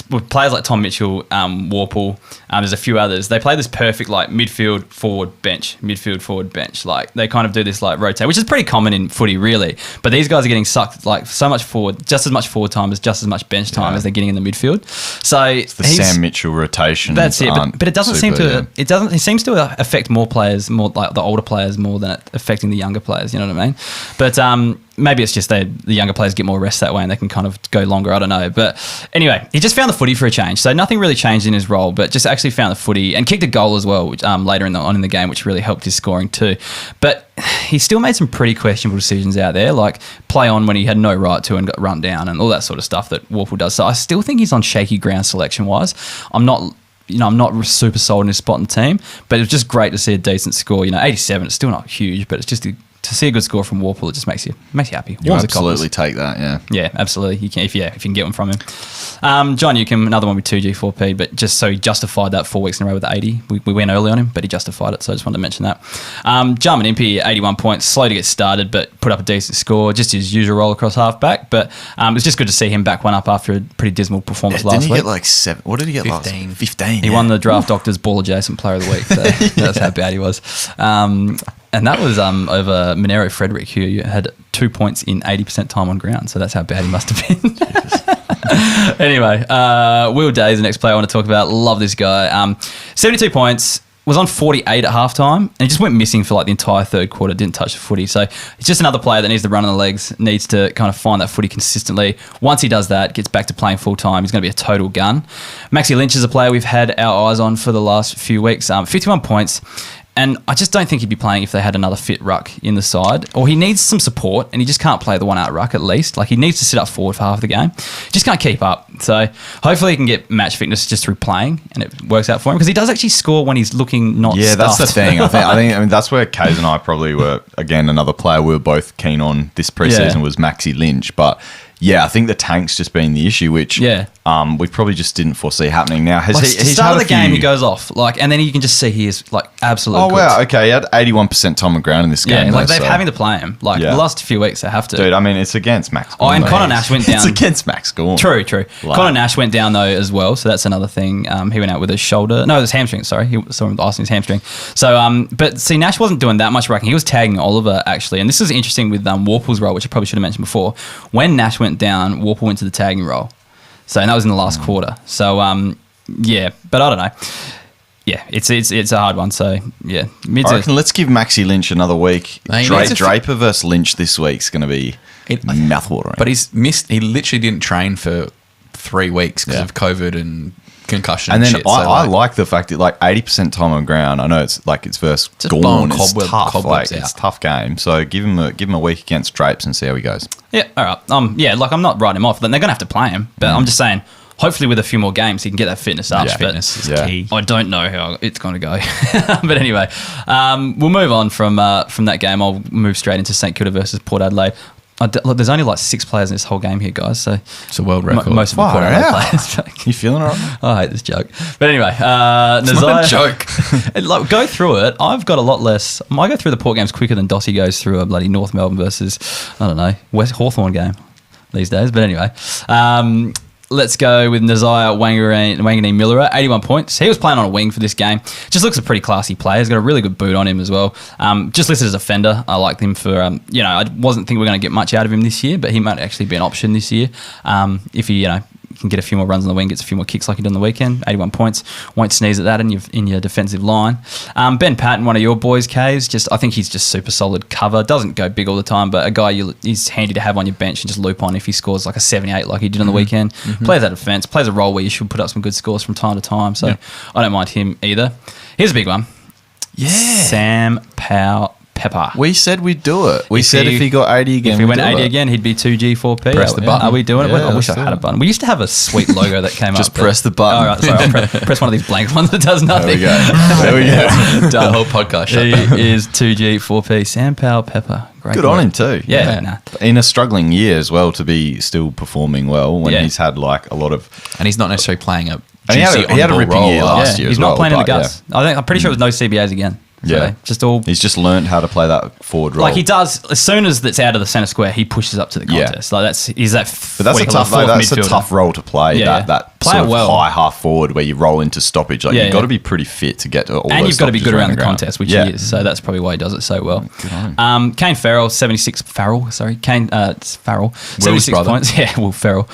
with players like Tom Mitchell, Warple, there's a few others. They play this perfect like midfield forward bench. Like they kind of do this like rotate, which is pretty common in footy, really. But these guys are getting sucked like so much forward, just as much forward time as just as much bench time as they're getting in the midfield. So It's the Sam Mitchell rotation. That's it, but it doesn't seem to. yeah. It doesn't. It seems to affect more players, more like the older players, more than it affecting the younger players. You know what I mean? But maybe it's just the younger players get more rest that way and they can kind of go longer. I don't know. But anyway, he just found the footy for a change. So nothing really changed in his role, but just actually found the footy and kicked a goal as well, which, later in the game, which really helped his scoring too. But he still made some pretty questionable decisions out there, like play on when he had no right to and got run down and all that sort of stuff that Warple does. So I still think he's on shaky ground selection-wise. I'm not super sold in his spot in the team, but it was just great to see a decent score. 87, it's still not huge, but it's just to see a good score from Warple, it just makes you happy. You absolutely take that, yeah. Yeah, absolutely. You can if you can get one from him. John Newcombe, another one with 2G4P, but just so he justified that 4 weeks in a row with 80. We went early on him, but he justified it, so I just wanted to mention that. Jarman Impey, 81 points, slow to get started, but put up a decent score, just his usual role across half-back. But it was just good to see him back one up after a pretty dismal performance last week. Didn't he get like 7? What did he get 15. last? 15. He won the Draft Doctors Ball Adjacent Player of the Week, so that's how bad he was. And that was over Monero Frederick, who had 2 points in 80% time on ground. So that's how bad he must have been. Anyway, Will Day is the next player I want to talk about. Love this guy. 72 points, was on 48 at halftime, and he just went missing for like the entire third quarter, didn't touch the footy. So he's just another player that needs to run on the legs, needs to kind of find that footy consistently. Once he does that, gets back to playing full time, he's going to be a total gun. Maxie Lynch is a player we've had our eyes on for the last few weeks. 51 points. And I just don't think he'd be playing if they had another fit ruck in the side. Or he needs some support, and he just can't play the one-out ruck at least. Like, he needs to sit up forward for half the game. Just can't keep up. So hopefully he can get match fitness just through playing, and it works out for him. Because he does actually score when he's looking not Yeah, stuffed. that's the thing. I mean, that's where Kaes and I probably were, again, another player we were both keen on this preseason was Maxie Lynch. But yeah, I think the tank's just been the issue, which we probably just didn't foresee happening. Now, Like, he's start had of the game, he goes off, like, and then you can just see he is like absolute. Oh goods. wow, okay, he had 81% time on ground in this game. Yeah, like though, they're having to play him. Like the last few weeks, they have to. Dude, I mean, it's against Max. Oh, and Connor Nash went down. It's against Max Gorn. True. Like, Connor Nash went down though as well, so that's another thing. He went out with his shoulder. No, it was hamstring. Sorry, he saw him icing his hamstring. So, but see, Nash wasn't doing that much rucking. He was tagging Oliver actually, and this is interesting with Warple's role, which I probably should have mentioned before. When Nash went down, Warple went to the tagging role. So, and that was in the last quarter. So, yeah, but I don't know. Yeah, it's a hard one. So, yeah. I reckon let's give Maxie Lynch another week. Mate, Draper versus Lynch this week's going to be mouthwatering. But he's missed. He literally didn't train for 3 weeks because of COVID and concussion. And then shit. I like the fact that like 80% time on ground. I know it's versus Just Gorn. blowing It's tough. cobwebs It's out. a tough game. So give him a week against Drapes and see how he goes. Yeah, all right. Yeah, like I'm not writing him off. Then they're going to have to play him. But I'm just saying, hopefully with a few more games, he can get that fitness up. Yeah, but fitness is key. I don't know how it's going to go. But anyway, we'll move on from that game. I'll move straight into St Kilda versus Port Adelaide. Look, there's only like 6 players in this whole game here, guys. So It's a world record. Most of them Port Adelaide players. You feeling all right? I hate this joke. But anyway, It's not a joke. Like, go through it. I've got a lot less. I go through the Port games quicker than Dossie goes through a bloody North Melbourne versus, I don't know, West Hawthorn game these days. But anyway, let's go with Nazaya Wangani Miller, 81 points. He was playing on a wing for this game. Just looks a pretty classy player. He's got a really good boot on him as well. Just listed as a fender. I liked him for, I wasn't thinking we're going to get much out of him this year, but he might actually be an option this year. If he, can get a few more runs on the wing, gets a few more kicks like he did on the weekend. 81 points. Won't sneeze at that in your defensive line. Ben Patton, one of your boys, Kaes. I think he's just super solid cover. Doesn't go big all the time, but a guy he's handy to have on your bench and just loop on if he scores like a 78 like he did on the weekend. Plays that defence. Plays a role where you should put up some good scores from time to time. So I don't mind him either. Here's a big one. Yeah. Sam Powell-Pepper. We said we'd do it. We said if he got 80 again, if he went 80 again, he'd be 2G, 4P. Press the button. Are we doing it? Yeah, I wish I let's had do a button. We used to have a sweet logo that came Just up. press the button. All right, sorry. I'll press one of these blank ones that does nothing. There we go. The whole podcast shut down. He is 2G, 4P. Sam Powell-Pepper. Great Good on him too. Yeah. Nah. In a struggling year as well, to be still performing well when he's had like a lot of... And he's not necessarily playing a And he had a ripping year last year He's as not well, playing in the but, guts. I'm pretty sure it was no CBAs again. Yeah. So He's just learned how to play that forward role. like he does, as soon as it's out of the centre square, he pushes up to the contest. Like he's that. But that's a tough role to play. Yeah. That Play sort it of well. high half forward where you roll into stoppage. Like you've got to be pretty fit to get to all and those you've got to be good stoppages around the ground. contest, which he is. So that's probably why he does it so well. Good on him. Kane Farrell, 76. Farrell, sorry. It's Farrell. 76 brother. points. Yeah, Will Farrell.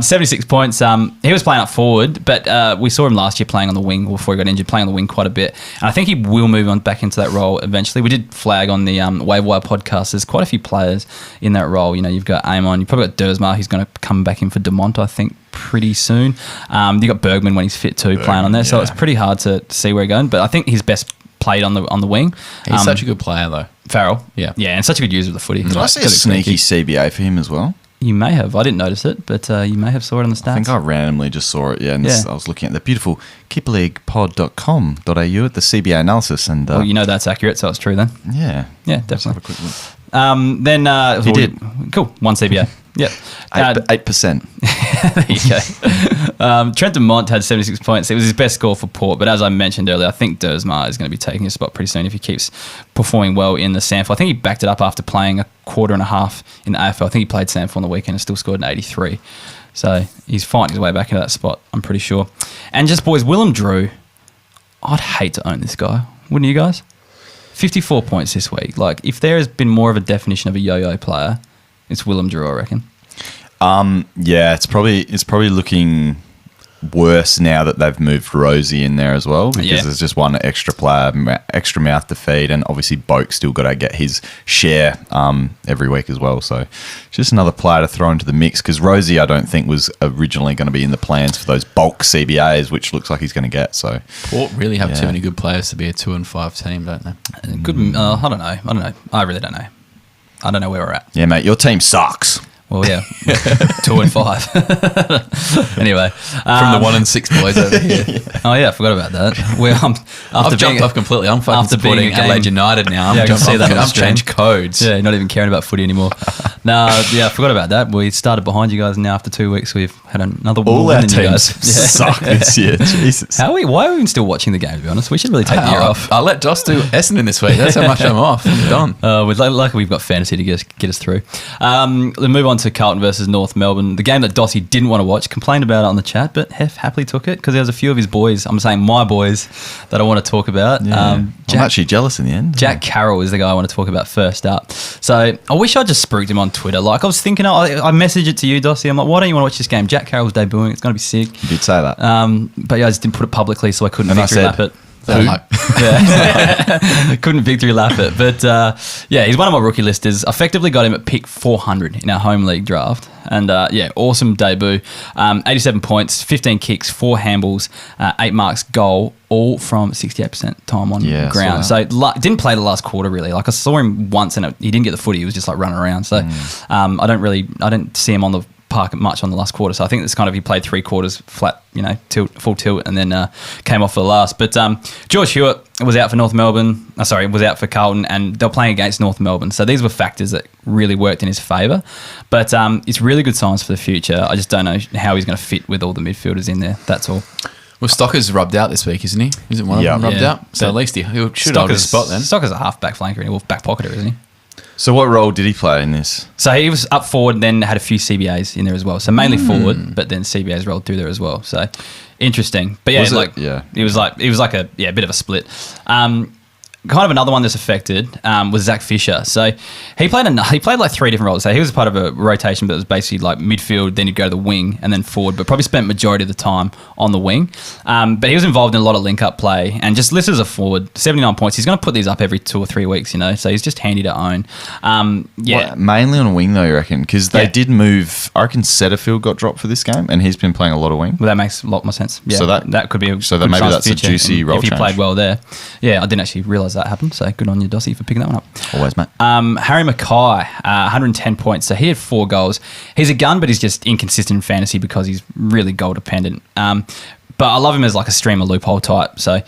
76 points. He was playing up forward, but we saw him last year playing on the wing before he got injured, playing on the wing quite a bit. And I think he will move on back into that role eventually. We did flag on the Wave Wire podcast. There's quite a few players in that role. You've got Amon. You've probably got Dersma. He's going to come back in for Demont, I think, pretty soon. You got Bergman when he's fit too, playing on there. So it's pretty hard to see where he's going. But I think he's best played on the wing. He's such a good player though. Farrell. Yeah, and such a good user of the footy. Did I see a sneaky CBA for him as well? You may have. I didn't notice it, but you may have saw it on the stats. I think I randomly just saw it, and I was looking at the beautiful keeperleaguepod.com.au at the CBA analysis. And well, that's accurate, so it's true then. Yeah. Yeah, Let's have definitely. a quick look. Then He did. Cool. One CBA. Yep. 8%. There you go. Trenton Mont had 76 points. It was his best score for Port, but as I mentioned earlier, I think Dersma is going to be taking his spot pretty soon if he keeps performing well in the SANFL. I think he backed it up after playing a quarter and a half in the AFL. I think he played SANFL on the weekend and still scored an 83. So he's fighting his way back into that spot, I'm pretty sure. And just, boys, Willem Drew, I'd hate to own this guy. Wouldn't you guys? 54 points this week. Like, if there has been more of a definition of a yo-yo player, it's Willem Drew, I reckon. Yeah, it's probably looking worse now that they've moved Rosie in there as well, because there's just one extra player, extra mouth to feed, and obviously Boak's still got to get his share every week as well. So just another player to throw into the mix, because Rosie I don't think was originally going to be in the plans for those bulk CBAs, which looks like he's going to get. So Port really have too many good players to be a 2-5 team, don't they? Good. I don't know. I really don't know. I don't know where we're at. Yeah, mate, your team sucks. Well, yeah, 2 and 5. Anyway, From the 1 and 6 boys over here. Oh yeah, I forgot about that. I've jumped off completely. I'm fucking supporting Adelaide United now. Yeah, I can see that on the I've stream. changed codes. Yeah, not even caring about footy anymore. I forgot about that. We started behind you guys, and now after 2 weeks we've had another All win our than you guys. teams suck this year. Jesus. Why are we even still watching the game? To be honest, we should really take the year off. I'll let Joss do Essendon this week. That's how much I'm off. I'm done. Luckily we've got fantasy to get us through. Let's move on to Carlton versus North Melbourne. The game that Dossie didn't want to watch, complained about it on the chat, but Heff happily took it because there was a few of his boys, I'm saying my boys, that I want to talk about. Yeah. I'm actually jealous in the end. Jack Carroll is the guy I want to talk about first up. So I wish I just spooked him on Twitter. Like I was thinking, I messaged it to you, Dossie. I'm like, why don't you want to watch this game? Jack Carroll's debuting. It's going to be sick. You did say that. But yeah, I just didn't put it publicly, so I couldn't And I victory said, lap it. Who? Couldn't victory lap it. But he's one of my rookie listers. Effectively got him at pick 400 in our home league draft. And awesome debut. 87 points, 15 kicks, 4 handballs, 8 marks, goal, all from 68% time on ground. So didn't play the last quarter really. Like I saw him once and he didn't get the footy. He was just like running around. So I didn't see him on the park much on the last quarter. So I think it's kind of he played 3 quarters flat, full tilt, and then came off for the last. But George Hewitt was out for North Melbourne. Was out for Carlton, and they're playing against North Melbourne. So these were factors that really worked in his favour. But it's really good signs for the future. I just don't know how he's going to fit with all the midfielders in there. That's all. Well, Stocker's rubbed out this week, isn't he? Isn't one of them rubbed out? So at least he should hold his spot then. Stocker's a half back flanker or back pocketer, isn't he? So what role did he play in this? So he was up forward and then had a few CBAs in there as well. So mainly forward, but then CBAs rolled through there as well. So interesting. But yeah, it was like a bit of a split. Kind of another one that's affected was Zack Fisher. So he played like three different roles. So he was part of a rotation, but it was basically like midfield, then he'd go to the wing and then forward, but probably spent majority of the time on the wing. But he was involved in a lot of link-up play and just listed as a forward, 79 points. He's going to put these up every 2 or 3 weeks, so he's just handy to own. Mainly on a wing though, you reckon? Because they did move, I reckon Setterfield got dropped for this game and he's been playing a lot of wing. Well, that makes a lot more sense. Yeah, so that could be a so that maybe that's a juicy role if he change. played well there. Yeah, I didn't actually realise that happened, so good on you, Dossie, for picking that one up. Always, mate. Harry Mackay, 110 points. So he had 4 goals. He's a gun, but he's just inconsistent in fantasy because he's really goal dependent. But I love him as like a streamer loophole type. So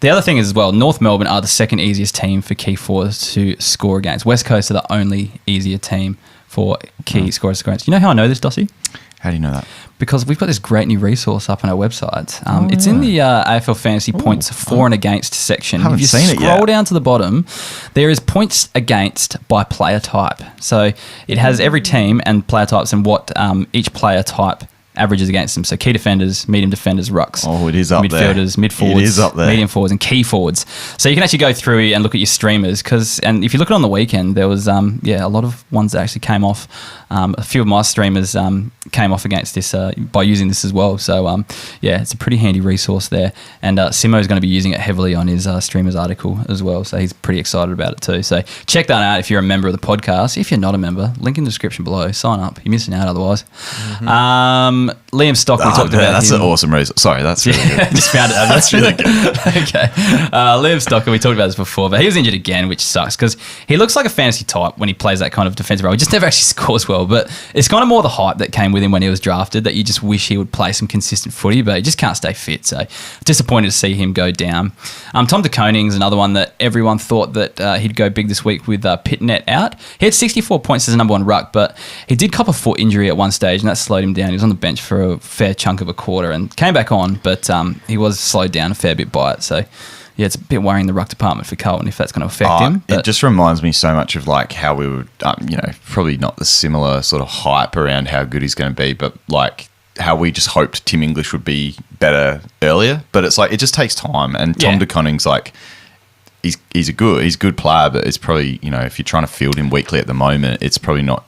the other thing is as well, North Melbourne are the second easiest team for key forwards to score against. West Coast are the only easier team for key scorers to score against. You know how I know this, Dossie? How do you know that? Because we've got this great new resource up on our website. It's in the AFL Fantasy Points for and against section. Haven't if you seen it yet. scroll down to the bottom, there is points against by player type. So it has every team and player types and what each player type averages against them. So key defenders, medium defenders, rucks. Oh, it is up there. Midfielders, mid-forwards, It is up there. medium forwards and key forwards. So you can actually go through and look at your streamers and if you look at it on the weekend, there was a lot of ones that actually came off. A few of my streamers came off against this by using this as well. So it's a pretty handy resource there. And Simo is going to be using it heavily on his streamers article as well. So he's pretty excited about it too. So check that out if you're a member of the podcast. If you're not a member, link in the description below. Sign up. You're missing out otherwise. Liam Stock, we talked about that's him. an awesome resource. Sorry, that's really good. Just found it. That's really good. Okay. Liam Stocker, we talked about this before, but he was injured again, which sucks because he looks like a fantasy type when he plays that kind of defensive role. He just never actually scores well, but it's kind of more the hype that came with him when he was drafted that you just wish he would play some consistent footy, but he just can't stay fit. So disappointed to see him go down. Tom de Koning's another one that everyone thought that he'd go big this week with Pitnet out. He had 64 points as a number one ruck, but he did cop a foot injury at one stage and that slowed him down. He was on the bench for a fair chunk of a quarter and came back on, but he was slowed down a fair bit by it. So yeah, it's a bit worrying the ruck department for Carlton if that's going to affect him. It just reminds me so much of like how we would, probably not the similar sort of hype around how good he's going to be, but like how we just hoped Tim English would be better earlier. But it's like it just takes time. And Tom de Koning's like he's a good player, but it's probably if you're trying to field him weekly at the moment, it's probably not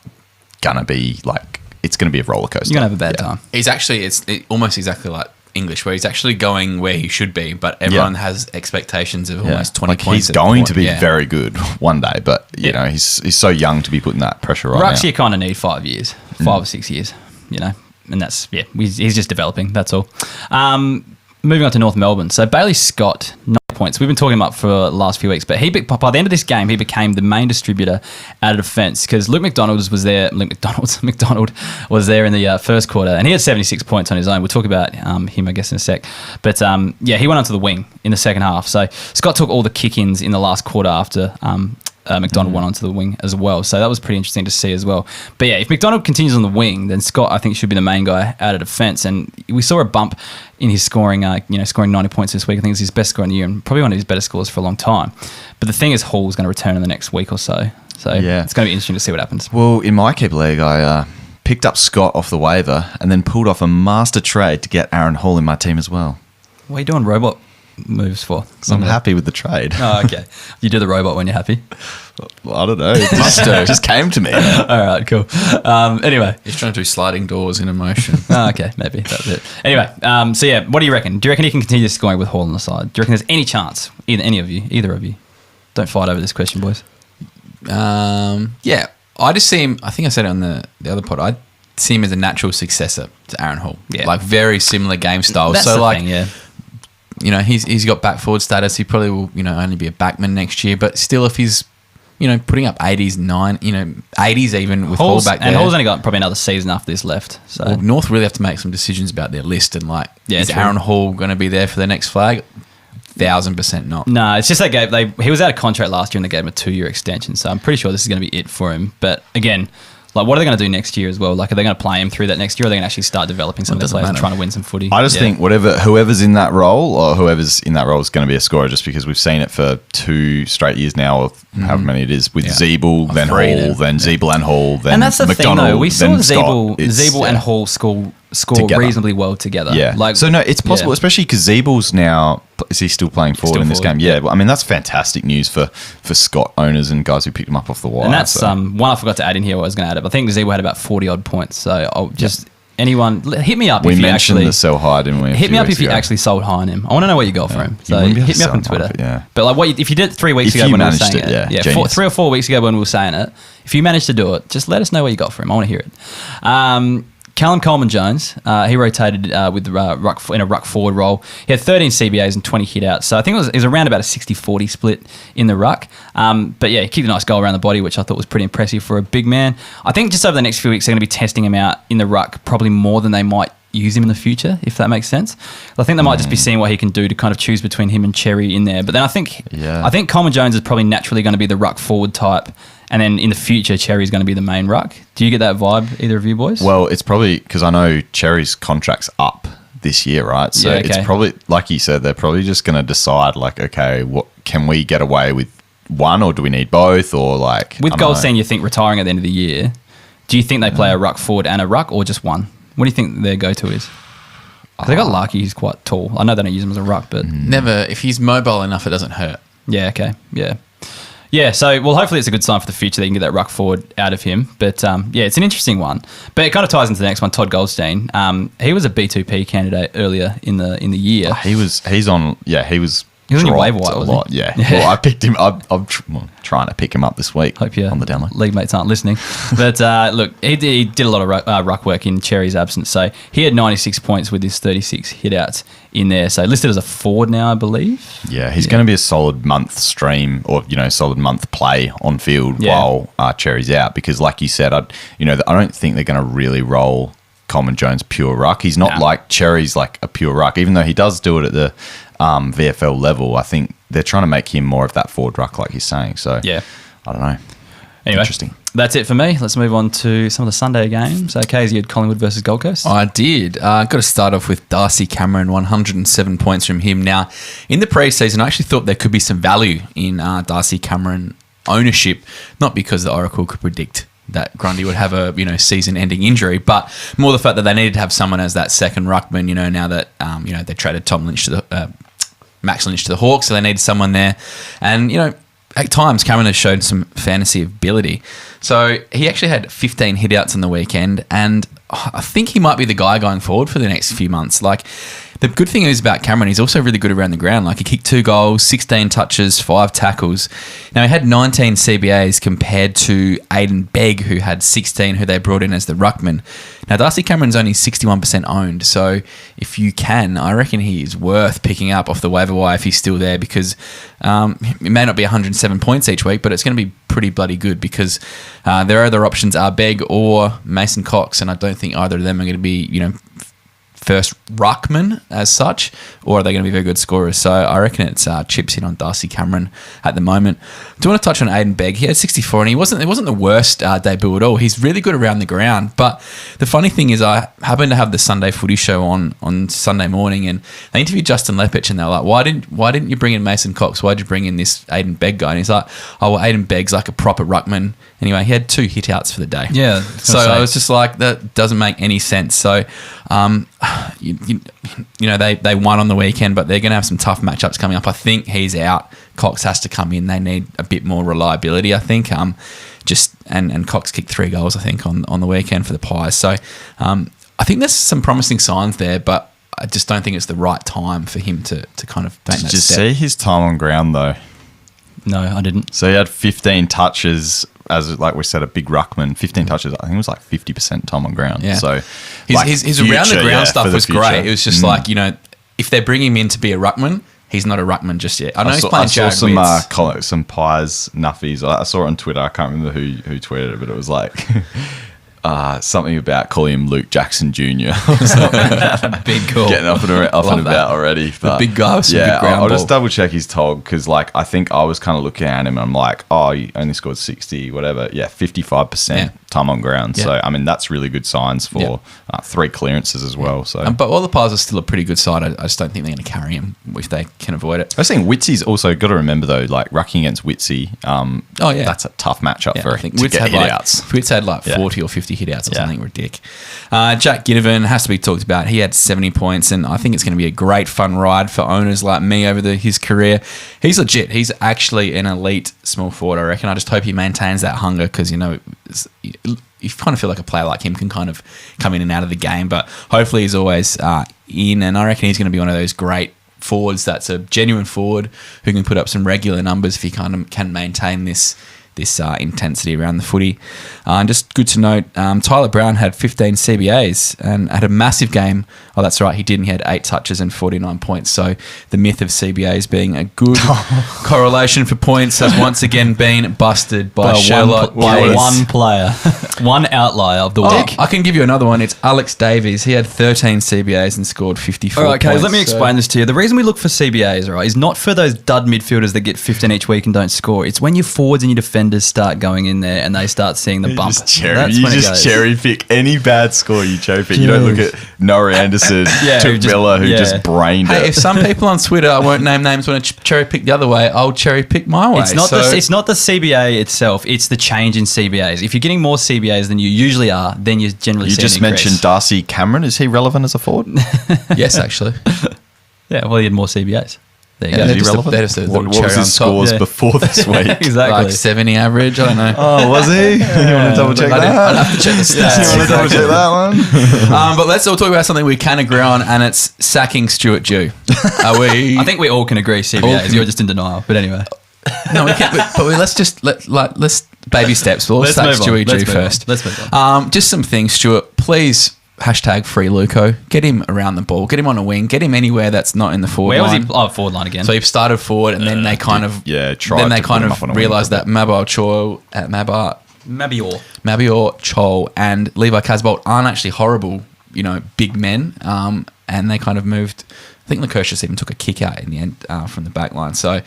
gonna be like it's going to be a roller coaster. You're going to have a bad time. He's actually it's almost exactly like English, where he's actually going where he should be, but everyone has expectations of almost 20 points. He's going to be very good one day, but he's so young to be putting that pressure on. Rucks, you kind of need 5 years, 5 or 6 years, and that's he's just developing. That's all. Moving on to North Melbourne. So Bailey Scott, 9 points. We've been talking him up for the last few weeks, but by the end of this game, he became the main distributor out of defence because Luke McDonald was there. McDonald was there in the first quarter, and he had 76 points on his own. We'll talk about him, I guess, in a sec. But he went onto the wing in the second half. So Scott took all the kick-ins in the last quarter after McDonald went onto the wing as well. So that was pretty interesting to see as well. But yeah, if McDonald continues on the wing, then Scott, I think, should be the main guy out of defence. And we saw a bump in his scoring, scoring 90 points this week. I think it's his best score in the year and probably one of his better scores for a long time. But the thing is, Hall's going to return in the next week or so. So it's going to be interesting to see what happens. Well, in my keeper league, I picked up Scott off the waiver and then pulled off a master trade to get Aaron Hall in my team as well. What are you doing robot moves for? So I'm happy with the trade. Oh, okay. You do the robot when you're happy? Well, I don't know. It just came to me. All right, cool. Anyway. He's trying to do sliding doors in emotion. Oh, okay, maybe. That's it. Anyway, what do you reckon? Do you reckon he can continue scoring with Hall on the side? Do you reckon there's any chance? Either of you. Don't fight over this question, boys. I just see him, I think I said it on the other pod, I see him as a natural successor to Aaron Hall. Yeah. Like very similar game style. That's the thing, yeah. He's got back forward status. He probably will, only be a backman next year. But still, if he's, putting up 80s, 80s even with Hall back there. And Hall's only got probably another season after this left. So North really have to make some decisions about their list and is Aaron Hall going to be there for the next flag? 1,000% not. No, it's just he was out of contract last year and they gave him a 2-year extension. So I'm pretty sure this is going to be it for him. But again, Like, what are they going to do next year as well? Like, are they going to play him through that next year, or are they going to actually start developing some of their players and trying to win some footy? I just think whoever's in that role is going to be a scorer, just because we've seen it for 2 straight years now, of however many it is, with Zeeble, then Hall, then Zeeble and Hall, then and that's the McDonald, thing, though. We saw Zeeble and yeah. Hall score Together. reasonably well together. Yeah. Like, so, no, it's possible, especially because Zeeble's now, is he still playing forward in this game? Yeah. Well, I mean, that's fantastic news for Scott owners and guys who picked him up off the wire. And that's one I forgot to add in here. What I was going to add up. I think Zeeble had about 40-odd points. So I'll just... Anyone, hit me up if you actually... We mentioned the sell high, didn't we? Hit me up if you actually sold high on him. I want to know what you got for him. So hit me up on Twitter. But like, if you did it 3 weeks ago when we were saying it, 3 or 4 weeks ago when we were saying it, if you managed to do it, just let us know what you got for him. I want to hear it. Calum Coleman Jones, he rotated with the in a ruck forward role. He had 13 CBAs and 20 hit-outs. So I think it was around about a 60-40 split in the ruck. But yeah, he kicked a nice goal around the body, which I thought was pretty impressive for a big man. I think just over the next few weeks, they're going to be testing him out in the ruck probably more than they might use him in the future, if that makes sense. I think they might just be seeing what he can do to kind of choose between him and Cherry in there. But then I think Coleman Jones is probably naturally going to be the ruck forward type. And then in the future, Cherry's going to be the main ruck. Do you get that vibe, either of you boys? Well, it's probably because I know Cherry's contract's up this year, right? So it's probably, like you said, they're probably just going to decide, like, okay, what can we get away with one, or do we need both, or like... With Goldstein, you think retiring at the end of the year, do you think they play a ruck forward and a ruck, or just one? What do you think their go-to is? They got Larky, he's quite tall. I know they don't use him as a ruck, but... Never, if he's mobile enough, it doesn't hurt. Yeah, okay, yeah. Yeah, so, well, hopefully it's a good sign for the future. They can get that ruck forward out of him. But, yeah, it's an interesting one. But it kind of ties into the next one, Todd Goldstein. He was a B2P candidate earlier in the year. He was on your waiver wire, a lot, yeah. Well, I picked him up. I'm trying to pick him up this week. Hope your on the download. League mates aren't listening. But look, he did a lot of ruck work in Cherry's absence. So he had 96 points with his 36 hit-outs in there. So listed as a forward now, I believe. Yeah, he's going to be a solid month stream, or solid month play on field while Cherry's out, because, like you said, I don't think they're going to really roll Coleman Jones pure ruck. He's not like Cherry's like a pure ruck, even though he does do it at the VFL level. I think they're trying to make him more of that forward ruck, like he's saying. So I don't know. Anyway, interesting. That's it for me. Let's move on to some of the Sunday games. Kaes, you had Collingwood versus Gold Coast. I did. Got to start off with Darcy Cameron, 107 points from him. Now, in the pre-season, I actually thought there could be some value in Darcy Cameron ownership, not because the Oracle could predict that Grundy would have a season-ending injury, but more the fact that they needed to have someone as that second ruckman. Now that they traded Tom Lynch to the Max Lynch to the Hawks, so they needed someone there, and at times Cameron has shown some fantasy ability. So he actually had 15 hit-outs on the weekend, and I think he might be the guy going forward for the next few months. Like, the good thing is about Cameron, he's also really good around the ground. Like, he kicked 2 goals, 16 touches, 5 tackles. Now, he had 19 CBAs compared to Aiden Begg, who had 16, who they brought in as the ruckman. Now, Darcy Cameron's only 61% owned, so if you can, I reckon he is worth picking up off the waiver wire if he's still there, because it may not be 107 points each week, but it's going to be pretty bloody good, because their other options are Begg or Mason Cox, and I don't think either of them are going to be, first ruckman as such, or are they going to be very good scorers? So I reckon it's chips in on Darcy Cameron at the moment. I do want to touch on Aiden Begg. He had 64, and it wasn't the worst debut at all. He's really good around the ground. But the funny thing is, I happened to have the Sunday Footy Show on Sunday morning, and they interviewed Justin Lepich, and they were like, "Why didn't you bring in Mason Cox? Why did you bring in this Aiden Begg guy?" And he's like, "Oh, well, Aiden Begg's like a proper ruckman." Anyway, he had 2 hit-outs for the day. Yeah. So I was just like, that doesn't make any sense. So, they won on the weekend, but they're going to have some tough matchups coming up. I think he's out. Cox has to come in. They need a bit more reliability, I think. And Cox kicked 3 goals, I think, on the weekend for the Pies. So I think there's some promising signs there, but I just don't think it's the right time for him to kind of make that step. Did you see his time on ground, though? No, I didn't. So he had 15 touches, as like we said, a big ruckman. 15 touches. I think it was like 50% time on ground. Yeah. So his around the ground stuff was great. It was just like, if they're bringing him in to be a ruckman, he's not a ruckman just yet. I know he's playing Jared Witts. Some Pies nuffies. I saw it on Twitter. I can't remember who tweeted it, but it was like something about calling him Luke Jackson Jr. Big call. Getting up and about already. But the big guy with some good ground I'll ball. just double check his tog, because I think I was kind of looking at him and I'm like, oh, he only scored 60, whatever. Yeah, 55% time on ground. Yeah. So, I mean, that's really good signs for 3 clearances as well. So, But all the Pies are still a pretty good side. I just don't think they're going to carry him if they can avoid it. I was saying Witsy's also got to remember, though, like rucking against Witsy, that's a tough matchup for I think to Wits get had hit-outs. Wits had like 40 or 50 hit-outs or Yeah. something ridiculous. Jack Ginnivan has to be talked about. He had 70 points, and I think it's going to be a great fun ride for owners like me over his career. He's legit. He's actually an elite small forward, I reckon. I just hope he maintains that hunger because, you kind of feel like a player like him can kind of come in and out of the game, but hopefully he's always in, and I reckon he's going to be one of those great forwards that's a genuine forward who can put up some regular numbers if he can maintain this intensity around the footy. And just good to note, Tyler Brown had 15 CBAs and had a massive game. Oh, that's right, he didn't. He had 8 touches and 49 points. So the myth of CBAs being a good correlation for points has once again been busted by Sherlock. One player. One outlier of the week. I can give you another one. It's Alex Davies. He had 13 CBAs and scored 54 All right, points. Kaes, let me explain this to you. The reason we look for CBAs, right, is not for those dud midfielders that get 15 each week and don't score. It's when your forwards and your defenders start going in there and they start seeing the bump. You just cherry pick any bad score you cherry pick. You don't look at Noah Anderson, Miller, who just brained it. If some people on Twitter, I won't name names, want to cherry pick the other way, I'll cherry pick my way. It's not the CBA itself, it's the change in CBAs. If you're getting more CBAs than you usually are, then you're generally seeing an increase. Mentioned Darcy Cameron. Is he relevant as a forward? Yes, actually. Yeah, well, he had more CBAs. There you go. Is he relevant? What was his scores before this week? Exactly. Like 70 average, I don't know. Oh, was he? You want to double check that? I'd have to check the stats. You want to double check that one? But let's all talk about something we can agree on, and it's sacking Stuart Dew. Are we? I think we all can agree CBAs. You're just in denial. But anyway. No, we can't. But let's baby steps. We'll sack Stuart Dew first. Let's move on. Just some things, Stuart. Please. #free Luco. Get him around the ball. Get him on a wing. Get him anywhere that's not in the forward line. Where was he? Oh, forward line again. So he started forward, and then they kind of realised that Mabior Chol and Levi Casbolt aren't actually horrible, big men. And they kind of moved. I think Lukosius even took a kick out in the end from the back line. So.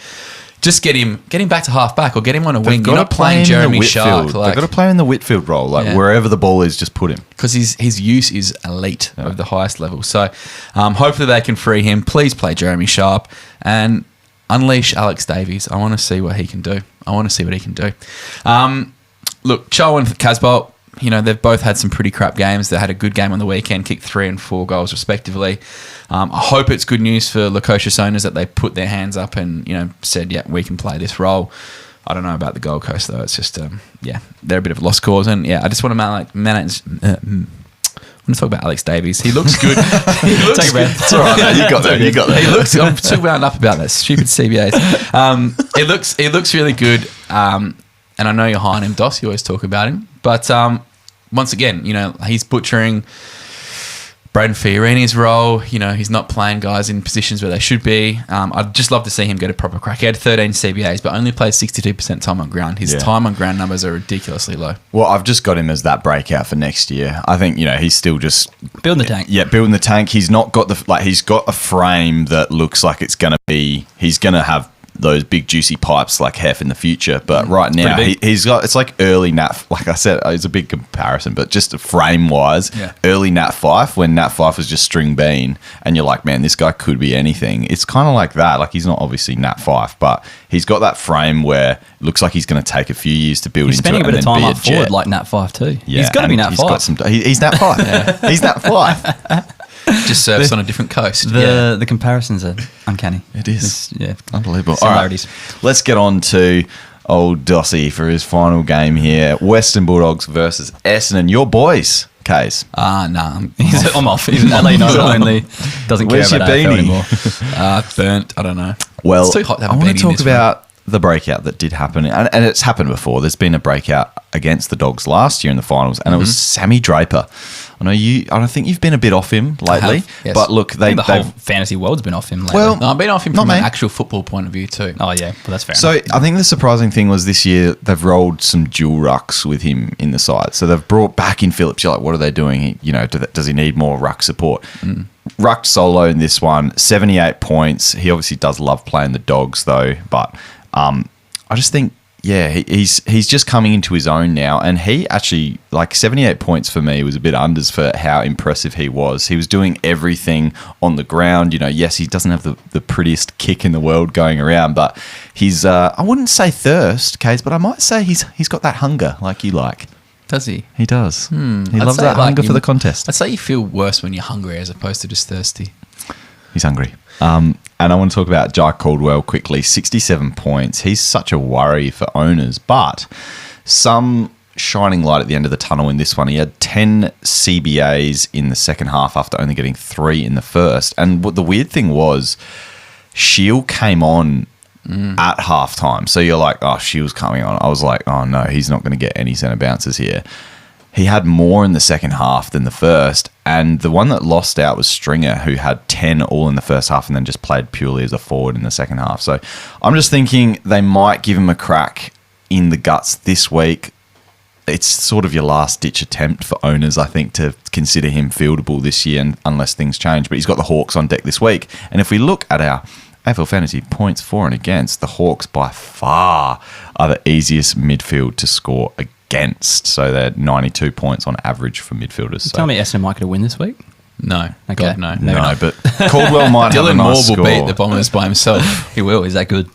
Just get him back to half back or get him on a wing. You're not playing Jeremy Shark. They've got to play in the Whitfield role. Wherever the ball is, just put him. Because his use is elite of the highest level. So hopefully they can free him. Please play Jeremy Sharp and unleash Alex Davies. I want to see what he can do. Look, Cho and Casbolt, they've both had some pretty crap games. They had a good game on the weekend, kicked 3 and 4 goals respectively. I hope it's good news for Lukosius owners that they put their hands up and, said, yeah, we can play this role. I don't know about the Gold Coast, though. It's just, they're a bit of a lost cause. And, I just want to talk about Alex Davies. He looks good. Take a breath. It's all right. You got that. I'm too wound up about that. Stupid CBAs. He looks really good. And I know you're high on him, Doss. You always talk about him. But once again, he's butchering Braden Fiorini's role. He's not playing guys in positions where they should be. I'd just love to see him get a proper crack. He had 13 CBAs, but only played 62% time on ground. His time on ground numbers are ridiculously low. Well, I've just got him as that breakout for next year. I think, he's still just... building the tank. Yeah, building the tank. He's not got he's got a frame that looks like it's going to be... He's going to have those big juicy pipes like Heff in the future, but right now he's got, it's like early Nat, like I said, it's a big comparison, but just frame wise, early Nat Fyfe, when Nat Fyfe was just string bean and you're like, man, this guy could be anything. It's kind of like that. Like, he's not obviously Nat Fyfe, but he's got that frame where it looks like he's going to take a few years to build into it. He's spending a bit of time up forward like Nat Fyfe too. Yeah, he's got to be Nat Fyfe. He's Nat Fyfe. He's Nat Fyfe. Just surfs on a different coast. The comparisons are uncanny. It is. It's, unbelievable. Similarities. All right, let's get on to old Dossie for his final game here. Western Bulldogs versus Essendon. Your boys, Kaes. I'm off. He's an LA United only. Doesn't care about AFL anymore. Burnt. I don't know. Well, it's too hot to have I a want to talk this about the breakout that did happen, and it's happened before. There's been a breakout against the Dogs last year in the finals, and it was Sammy Draper. I don't think you've been a bit off him lately, yes. but look, the whole fantasy world's been off him lately. Well, I've been off him from an actual football point of view too. Oh yeah, well that's fair. So enough. I think the surprising thing was this year they've rolled some dual rucks with him in the side. So they've brought back in Phillips. You're like, what are they doing? Does he need more ruck support? Rucked solo in this one, 78 points. He obviously does love playing the Dogs though, but I just think he's just coming into his own now, and he actually, like 78 points for me was a bit unders for how impressive he was. He was doing everything on the ground. Yes, he doesn't have the prettiest kick in the world going around, but he's I wouldn't say thirst, Kaes, but I might say he's got that hunger like you like. Does he? He does. He I'd loves say, that hunger for the contest. I'd say you feel worse when you're hungry as opposed to just thirsty. He's hungry. And I want to talk about Jack Caldwell quickly. 67 points. He's such a worry for owners, but some shining light at the end of the tunnel in this one. He had 10 CBAs in the second half after only getting 3 in the first. And what the weird thing was, Shield came on at halftime. So you're like, oh, Shield's coming on. I was like, oh no, he's not going to get any centre bounces here. He had more in the second half than the first, and the one that lost out was Stringer, who had 10 all in the first half and then just played purely as a forward in the second half. So I'm just thinking they might give him a crack in the guts this week. It's sort of your last-ditch attempt for owners, I think, to consider him fieldable this year, and unless things change. But he's got the Hawks on deck this week. And if we look at our AFL Fantasy points for and against, the Hawks by far are the easiest midfield to score against. So they're 92 points on average for midfielders. So. Tell me Essendon might get a win this week? No. Okay. God, no. No, but Caldwell might have a Dylan nice Moore will score. beat the Bombers by himself. He will. Is that good?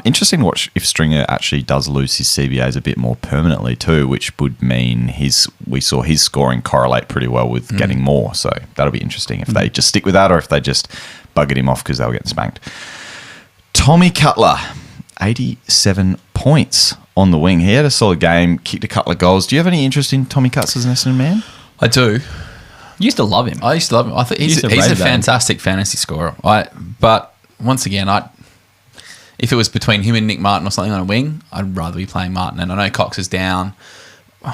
Interesting to watch if Stringer actually does lose his CBAs a bit more permanently too, which would mean we saw his scoring correlate pretty well with getting more. So that'll be interesting if they just stick with that or if they just buggered him off because they were getting spanked. Tommy Cutler, 87 points on the wing. He had a solid game, kicked a couple of goals. Do you have any interest in Tommy Cutler as an Essendon man? I do. You used to love him. I used to love him. I think he's a fantastic fantasy scorer. But once again, if it was between him and Nick Martin or something on a wing, I'd rather be playing Martin. And I know Cox is down.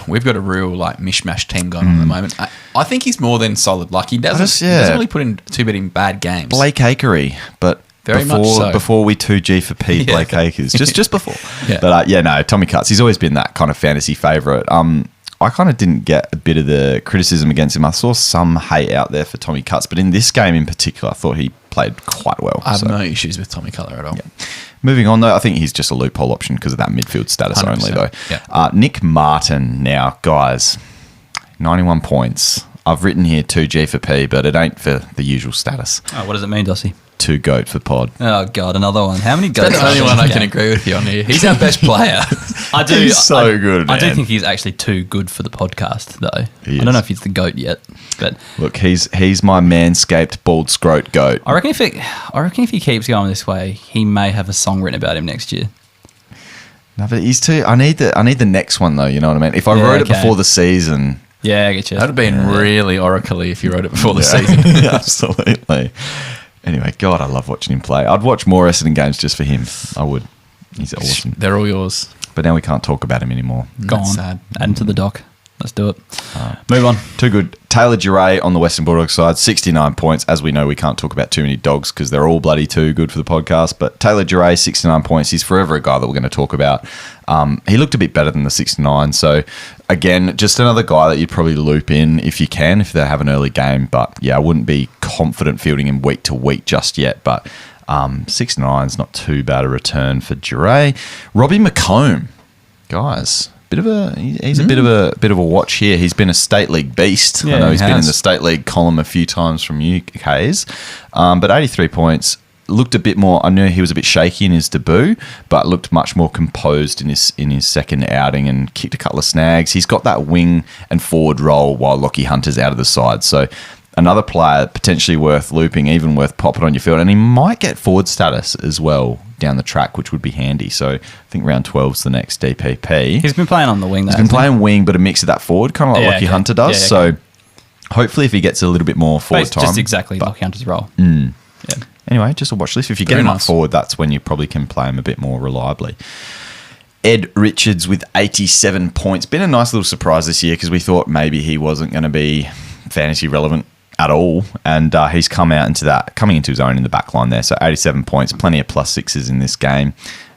We've got a real mishmash team going on at the moment. I think he's more than solid. Like he doesn't really put in too many bad games. Blake Akery, but Very much so. Before we 2G for Pete, Blake Acres. Just before. Yeah. But no, Tommy Cutts, he's always been that kind of fantasy favourite. I kind of didn't get a bit of the criticism against him. I saw some hate out there for Tommy Cutts, but in this game in particular, I thought he played quite well. I have no issues with Tommy Cutler at all. Yeah. Moving on, though, I think he's just a loophole option because of that midfield status 100%. only, though. Yeah. Nick Martin now, guys, 91 points. I've written here 2G for P, but it ain't for the usual status. Oh, what does it mean, Dossie? 2 GOAT for pod. Oh, God, another one. How many goats? That's the only one I can agree with you on here. He's our best player. I do. He's so good, I do man. think he's actually too good for the podcast, though. He I don't is. know if he's the GOAT yet, but Look, he's my manscaped bald scrote goat. I reckon if he keeps going this way, he may have a song written about him next year. No, but he's too. I need the next one though. You know what I mean? If I wrote it before the season, Yeah, I get you. That would have been really oracly if you wrote it before the season. Absolutely. Anyway, God, I love watching him play. I'd watch more Essendon games just for him. I would. He's awesome. They're all yours. But now we can't talk about him anymore. Go on. That's sad. Add him to the doc. Let's do it. Move on. Too good. Taylor Giray on the Western Bulldogs side, 69 points. As we know, we can't talk about too many dogs because they're all bloody too good for the podcast. But Taylor Giray, 69 points. He's forever a guy that we're going to talk about. He looked a bit better than the 69. So, again, just another guy that you'd probably loop in if you can, if they have an early game. But, yeah, I wouldn't be confident fielding him week to week just yet. But 69 is not too bad a return for Giray. Robbie McComb, guys. He's a bit of a watch here. He's been a state league beast. Yeah, I know he's he been in has. the state league column a few times from you, Kaes. But 83 points. Looked a bit more. I knew he was a bit shaky in his debut, but looked much more composed in his second outing and kicked a couple of snags. He's got that wing and forward role while Lockie Hunter's out of the side. So another player potentially worth looping, even worth popping on your field, and he might get forward status as well down the track, which would be handy. So I think round 12's the next DPP. He's been playing on the wing, though. He's been playing wing, but a mix of that forward, kind of like Lockie Hunter does. Yeah, so hopefully if he gets a little bit more forward It's time. just exactly Lockie Hunter's role. Mm. Yeah. Anyway, just a watch list. If you get Very him up nice. forward, that's when you probably can play him a bit more reliably. Ed Richards with 87 points. Been a nice little surprise this year because we thought maybe he wasn't going to be fantasy relevant at all, and he's coming into his own in the back line there. So 87 points, plenty of plus sixes in this game,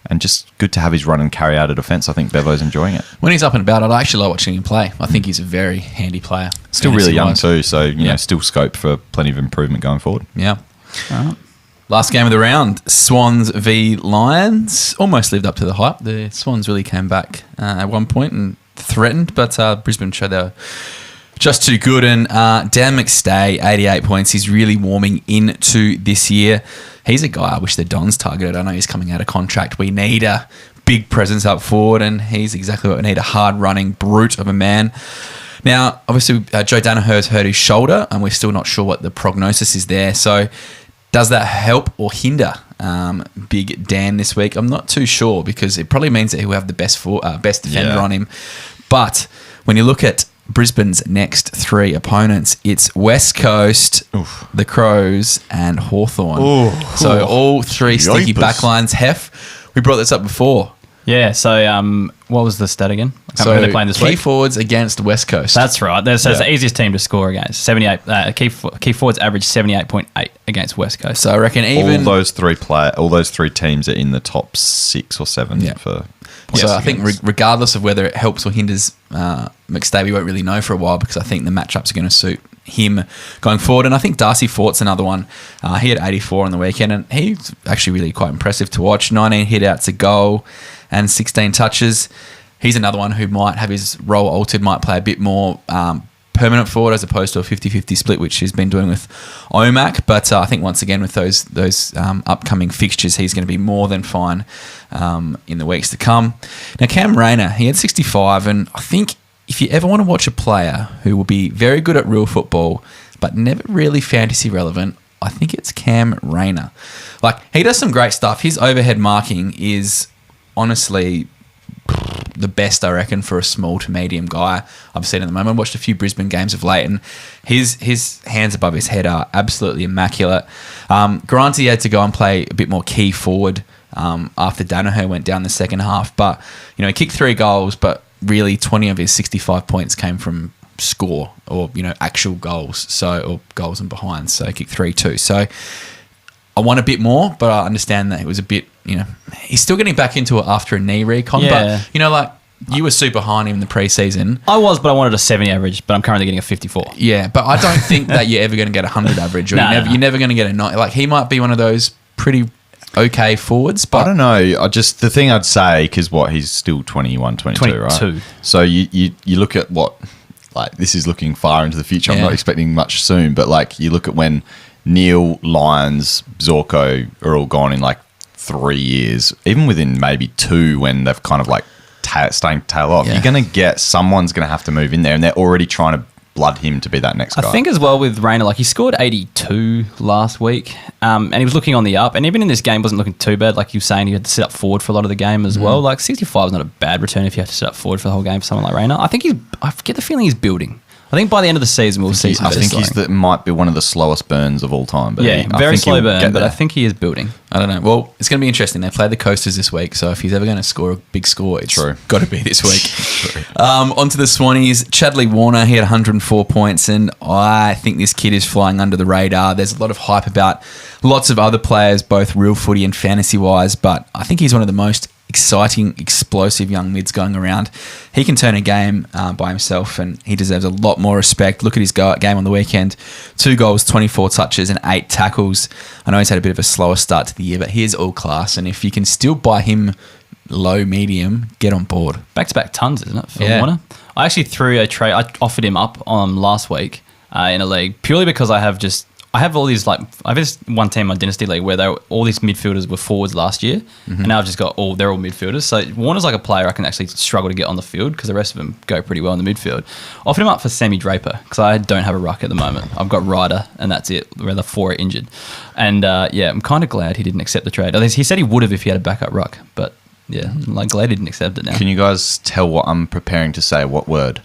and just good to have his run and carry out of defence. I think Bevo's enjoying it. When he's up and about, I actually like watching him play. I think he's a very handy player. Still really young Fantasy-wise. too, so you know, still scope for plenty of improvement going forward. Yeah. All right. Last game of the round, Swans V Lions. Almost lived up to the hype. The Swans really came back at one point and threatened, but Brisbane showed they were just too good. And Dan McStay, 88 points. He's really warming into this year. He's a guy I wish the Dons targeted. I know he's coming out of contract. We need a big presence up forward, and he's exactly what we need, a hard-running brute of a man. Now, obviously, Joe Danaher's hurt his shoulder, and we're still not sure what the prognosis is there. So does that help or hinder Big Dan this week? I'm not too sure, because it probably means that he'll have the best defender on him. But when you look at Brisbane's next three opponents, it's West Coast, the Crows, and Hawthorn. So all three sticky backlines. Heff, we brought this up before. Yeah, so what was the stat again? I can't remember who they're playing this week. Key forwards against West Coast. That's right. It's the easiest team to score against. 78. Key forwards average 78.8 against West Coast. So I reckon even all those three teams are in the top 6 or 7 for points. So I think regardless of whether it helps or hinders McStay, we won't really know for a while, because I think the matchups are going to suit him going forward. And I think Darcy Fort's another one. He had 84 on the weekend, and he's actually really quite impressive to watch. 19 hit-outs, a goal, and 16 touches. He's another one who might have his role altered, might play a bit more permanent forward as opposed to a 50-50 split, which he's been doing with Omac. But I think once again with those upcoming fixtures, he's going to be more than fine in the weeks to come. Now, Cam Rayner, he had 65, and I think if you ever want to watch a player who will be very good at real football but never really fantasy relevant, I think it's Cam Rayner. Like, he does some great stuff. His overhead marking is honestly the best, I reckon, for a small to medium guy I've seen at the moment. I watched a few Brisbane games of late, and his hands above his head are absolutely immaculate. Granted, he had to go and play a bit more key forward after Danaher went down the second half, but he kicked 3 goals, but really 20 of his 65 points came from score or actual goals, or goals and behinds. So he kicked 3 too. So I want a bit more, but I understand that it was a bit, he's still getting back into it after a knee recon. Yeah. But, like, you were super high on him in the preseason. I was, but I wanted a 70 average, but I'm currently getting a 54. Yeah, but I don't think that you're ever going to get a 100 average, or you're never going to get a 90. Like, he might be one of those pretty okay forwards, but I don't know. The thing I'd say, because he's still 21, 22, right? So you look at this is looking far into the future. I'm not expecting much soon, but you look at when Neil, Lyons, Zorko are all gone in 3 years, even within maybe 2 when they've kind of staying tail off, you're going to get someone's going to have to move in there, and they're already trying to blood him to be that next guy. I think as well with Rayner, he scored 82 last week, and he was looking on the up, and even in this game wasn't looking too bad. Like you were saying, he had to sit up forward for a lot of the game as well. 65 is not a bad return if you have to sit up forward for the whole game for someone like Rayner. I get the feeling he's building. I think by the end of the season we'll see some I think might be one of the slowest burns of all time. But very slow burn, but I think he is building. I don't know. Well, it's going to be interesting. They play the Coasters this week, so if he's ever going to score a big score, it's got to be this week. On to the Swannies. Chadley Warner, he had 104 points, and I think this kid is flying under the radar. There's a lot of hype about lots of other players, both real footy and fantasy-wise, but I think he's one of the most exciting, explosive young mids going around. He can turn a game by himself, and he deserves a lot more respect. Look at his game on the weekend. 2 goals, 24 touches, and 8 tackles. I know he's had a bit of a slower start to the year, but he is all class, and if you can still buy him low, medium, get on board. Back-to-back tons, isn't it, for Warner? I actually threw a trade. I offered him up last week in a league, purely because I have all these, I have this one team, my Dynasty League, where all these midfielders were forwards last year, and now I've just got they're all midfielders. So Warner's like a player I can actually struggle to get on the field, because the rest of them go pretty well in the midfield. Offered him up for Sammy Draper, because I don't have a ruck at the moment. I've got Ryder, and that's it, where the 4 are injured. And I'm kind of glad he didn't accept the trade. He said he would have if he had a backup ruck, but I'm glad he didn't accept it now. Can you guys tell what I'm preparing to say? What word?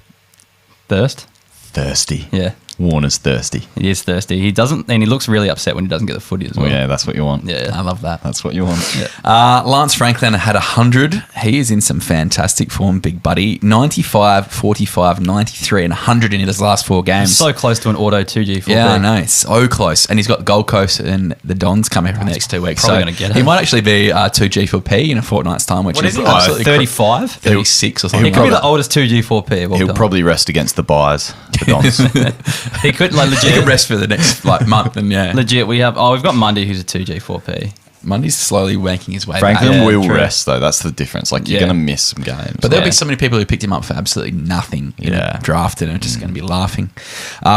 Thirsty. Yeah. Warner's thirsty. He is thirsty. He doesn't, and he looks really upset when he doesn't get the footy as well. Yeah, that's what you want. Yeah, I love that. That's what you want. Yeah. Lance Franklin had 100. He is in some fantastic form, big buddy. 95, 45, 93, and 100 in his last 4 games. So close to an auto 2G4P. Yeah, I know. So close. And he's got Gold Coast and the Dons coming for the next 2 weeks. Probably going to get it. He might actually be 2G4P in a fortnight's time, which is absolutely 35? 36 or something. He could be the oldest 2G4P of all He'll time. probably rest against the buys, the Dons. He could like He legit could rest for the next month, and legit. We've got Mundy who's a 2G 4P. Mundy's slowly wanking his way Franklin back. will true. rest though. That's the difference. Like you're Yeah. going to miss some games. But there'll be so many people who picked him up for absolutely nothing in a draft and are just going to be laughing.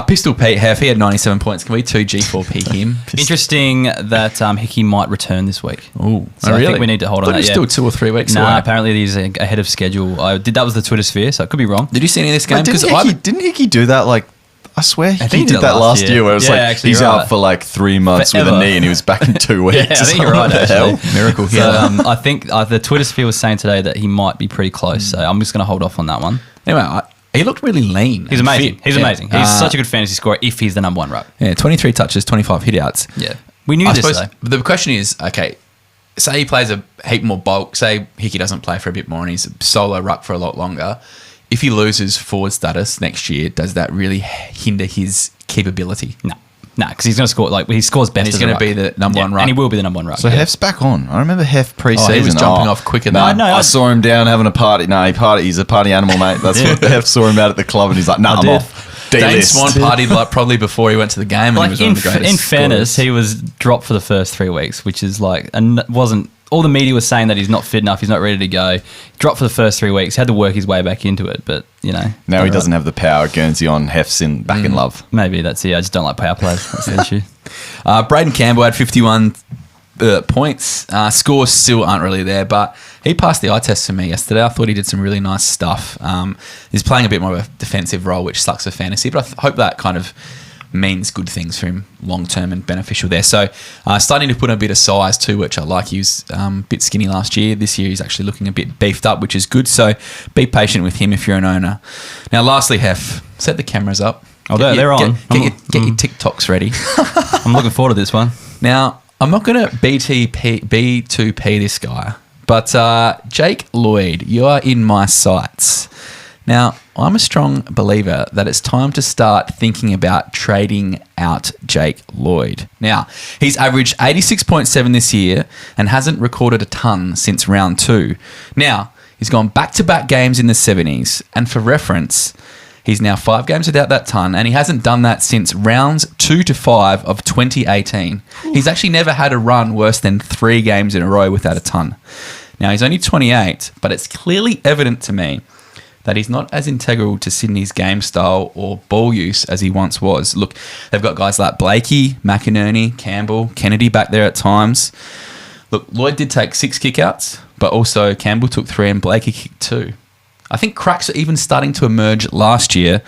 Pistol Pete Heff, he had 97 points. Can we 2G4P him? Interesting that Hickey might return this week. Oh, So I think we need to hold on that. He's still 2 or 3 weeks away. Nah, apparently he's ahead of schedule. That was the Twitter sphere, so it could be wrong. Did you see any of this game? But didn't Hickey do that like? I swear he think he did that last year where it was Yeah, like actually, he's you're out right. for like 3 months with Forever. a knee and he was back in 2 weeks. Yeah, I think you're right, What the hell? actually. Miracle. So, I think the Twitter sphere was saying today that he might be pretty close, so I'm just going to hold off on that one. Anyway, he looked really lean. He's and amazing. fit. He's Yeah. amazing. He's such a good fantasy scorer if he's the number one ruck. Yeah, 23 touches, 25 hitouts. Yeah. We knew I this, suppose though. the question is, okay, say he plays a heap more bulk, say Hickey doesn't play for a bit more and he's a solo ruck for a lot longer. If he loses forward status next year, does that really hinder his keepability? No, because he's going to score, he scores best And he's as a going to ruck. be the number one ruck. And he will be the number one ruck. So Heff's back on. I remember Heff pre-season. he was jumping off quicker than- No, No, I saw him down having a party. No, he's a party animal, mate. That's what Heff saw him out at the club and he's like, I'm did. off. Dane D-list. Swan partied probably before he went to the game and he was one of the greatest in fairness, scorers. he was dropped for the first 3 weeks, which is and wasn't. All the media was saying that he's not fit enough, he's not ready to go. Dropped for the first 3 weeks, had to work his way back into it, but Now he doesn't have the power. Guernsey on. Heff's back in love. maybe that's it. I just don't like power plays. That's the issue. Braden Campbell had 51 points. Scores still aren't really there, but he passed the eye test for me yesterday. I thought he did some really nice stuff. He's playing a bit more of a defensive role, which sucks for fantasy, but I hope that kind of means good things for him long term and beneficial there. So starting to put a bit of size too, which I like. He was a bit skinny last year. This year he's actually looking a bit beefed up, which is good. So be patient with him if you're an owner. Now lastly, Heff, set the cameras up. Oh, they're on. Get your TikToks ready. I'm looking forward to this one. Now, I'm not going to B2P this guy, but Jake Lloyd, you are in my sights. Now, I'm a strong believer that it's time to start thinking about trading out Jake Lloyd. Now, he's averaged 86.7 this year and hasn't recorded a ton since round 2. Now, he's gone back-to-back games in the 70s, and for reference, he's now 5 games without that ton, and he hasn't done that since rounds 2 to 5 of 2018. He's actually never had a run worse than 3 games in a row without a ton. Now, he's only 28, but it's clearly evident to me that he's not as integral to Sydney's game style or ball use as he once was. Look, they've got guys like Blakey, McInerney, Campbell, Kennedy back there at times. Look, Lloyd did take 6 kickouts, but also Campbell took 3 and Blakey kicked 2. I think cracks are even starting to emerge last year.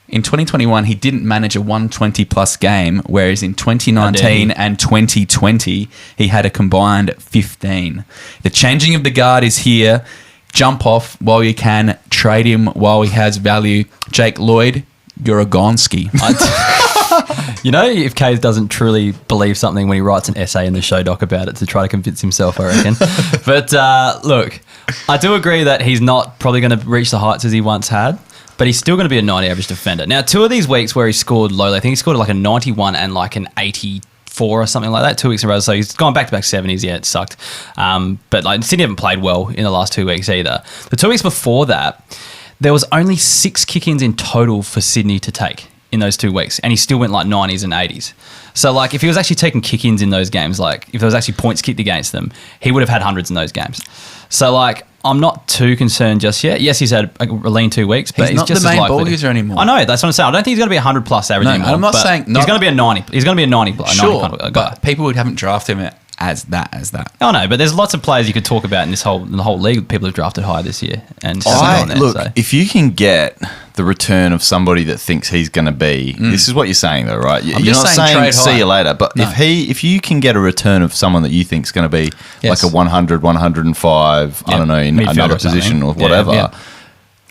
In 2021, he didn't manage a 120-plus game, whereas in 2019 and 2020, he had a combined 15. The changing of the guard is here. Jump off while you can. Trade him while he has value. Jake Lloyd, you're a Gonski. If Kaes doesn't truly believe something when he writes an essay in the show doc about it to try to convince himself, I reckon. But look, I do agree that he's not probably going to reach the heights as he once had, but he's still going to be a 90 average defender. Now, 2 of these weeks where he scored lowly, I think he scored like a 91 and like an 84 or something like that, 2 weeks in a row. So he's gone back-to-back 70s. Yeah, it sucked. But Sydney haven't played well in the last 2 weeks either. The 2 weeks before that, there was only 6 kick-ins in total for Sydney to take in those 2 weeks, and he still went like 90s and 80s. So if he was actually taking kick-ins in those games, if there was actually points kicked against them, he would have had hundreds in those games. So I'm not too concerned just yet. Yes, he's had a lean 2 weeks, but he's not just the main as likely ball user anymore. I know, that's what I'm saying. I don't think he's going to be 100 plus average anymore. I'm not but saying he's going to be a 90. He's going to be a 90. Sure, 90 kind of but people haven't drafted him as that. Oh no, but there's lots of players you could talk about in the whole league. People have drafted high this year, and If you can get the return of somebody that thinks he's going to be, this is what you're saying though, right? You're just not saying trade see high. you later, but if you can get a return of someone that you think is going to be Yes. like a 100, 105, I don't know, in Midfielder another or something. position or Yeah, whatever. yeah.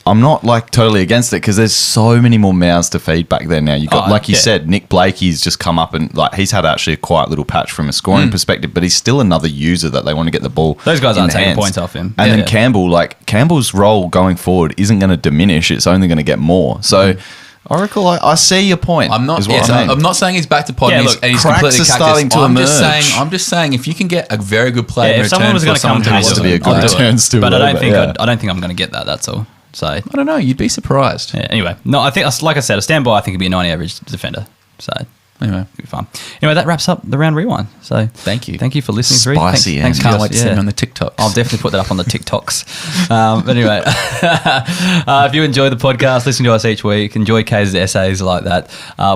I'm not totally against it because there's so many more mouths to feed back there now. You got, like you said, Nick Blakey's just come up and he's had actually a quiet little patch from a scoring perspective, but he's still another user that they want to get the ball. Those guys in aren't the taking hands. points off him. And Yeah. then Campbell, Campbell's role going forward isn't going to diminish; it's only going to get more. So. Oracle, I see your point. I'm not. is what I mean. I'm not saying he's back to pod Yeah, and look, he's cracks completely are cactus. starting to emerge. I'm just saying, if you can get a very good player Yeah, in if someone return was for going to come someone to who me, wants to wasn't be a good I'll do return it. still But I there, don't but think yeah. I don't think I'm going to get that. That's all. So I don't know. You'd be surprised. yeah, anyway, no, I think, like I said, a standby, I think it'd be a 90 average defender. So Anyway, it'd be fun. Anyway, that wraps up the round rewind. So thank you. Thank you for listening. Spicy, Thanks, Can't Josh. wait to see you on the TikToks. I'll definitely put that up on the TikToks. But anyway, if you enjoy the podcast, listen to us each week, enjoy Kaes' essays like that,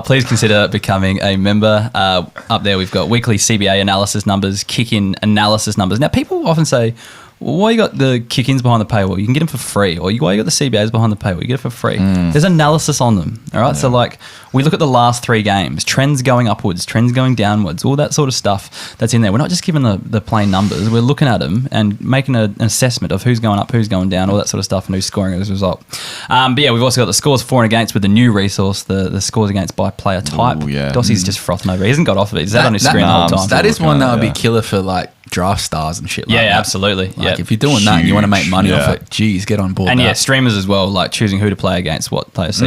please consider becoming a member. Up there, we've got weekly CBA analysis numbers, kick-in analysis numbers. Now, people often say, well, why you got the kick-ins behind the paywall? You can get them for free. Or why you got the CBAs behind the paywall? You get it for free. There's analysis on them. All right. Yeah. So like we look at the last 3 games, trends going upwards, trends going downwards, all that sort of stuff that's in there. We're not just giving the plain numbers. We're looking at them and making an assessment of who's going up, who's going down, all that sort of stuff, and who's scoring as a result. But yeah, we've also got the scores for and against with the new resource, the scores against by player type. Ooh, yeah. Dossie's just frothing over. He hasn't got off of it. He's that on his screen the whole time. That is one that would be killer for like draft stars and shit like that. Yeah, absolutely. Like if you're doing that and you want to make money off it, geez, get on board. And that. yeah, streamers as well, like choosing who to play against what players. So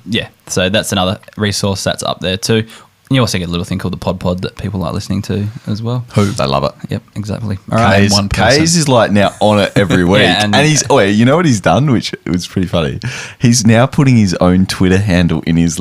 yeah. So that's another resource that's up there too. And you also get a little thing called the Pod that people like listening to as well. Who? They love it. Yep, exactly. All right. Kaes is like now on it every week. Yeah, and he's, you know what he's done, which was pretty funny? He's now putting his own Twitter handle in his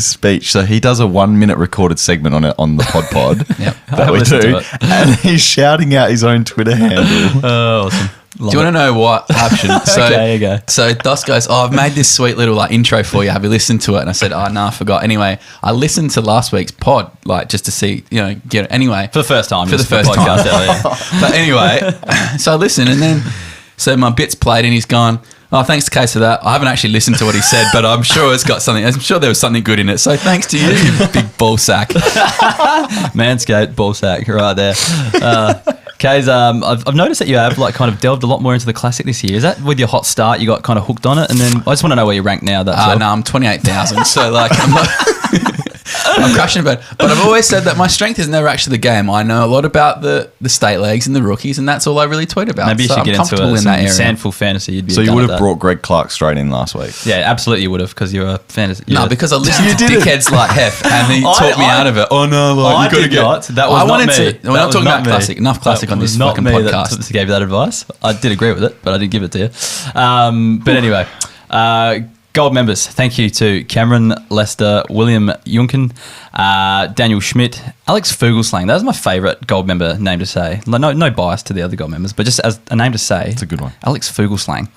speech. So he does a 1-minute recorded segment on it on the Pod Yep. that we do. And he's shouting out his own Twitter handle. Oh, awesome. Do you want to know what happened? So, okay, you go. So Dos goes, I've made this sweet little like intro for you. Have you listened to it? And I said, no, I forgot. Anyway, I listened to last week's pod, like just to see, get it. Anyway. For the first time. For the first time. But anyway, so I listened and then, so my bit's played and he's gone, oh, thanks to Kaes for that. I haven't actually listened to what he said, but I'm sure it's got something. I'm sure there was something good in it. So thanks to you, you big ball sack. Manscaped ball sack right there. Kaes, I've noticed that you have like kind of delved a lot more into the classic this year. Is that with your hot start you got kind of hooked on it? And then I just want to know where you rank now. That's all. No, I'm 28,000. So like I'm not... I'm crashing about it. But I've always said that my strength is never actually the game. I know a lot about the state leagues and the rookies, and that's all I really tweet about. Maybe you should get into in that area. Sandful fantasy. You'd be so you would have brought Greg Clark straight in last week. Yeah, absolutely you would have because you're a fantasy. No, because I listened to dickheads like Heff and he talked me out of it. Oh no, like you got to get. That was not me. We're not talking about classic. Enough classic on this fucking podcast. That gave you that advice. I did agree with it, but I didn't give it to you. But anyway. Gold members, thank you to Cameron, Lester, William Yunkin, Daniel Schmidt, Alex Fugelslang. That was my favourite gold member name to say. No bias to the other gold members, but just as a name to say. It's a good one. Alex Fugelslang.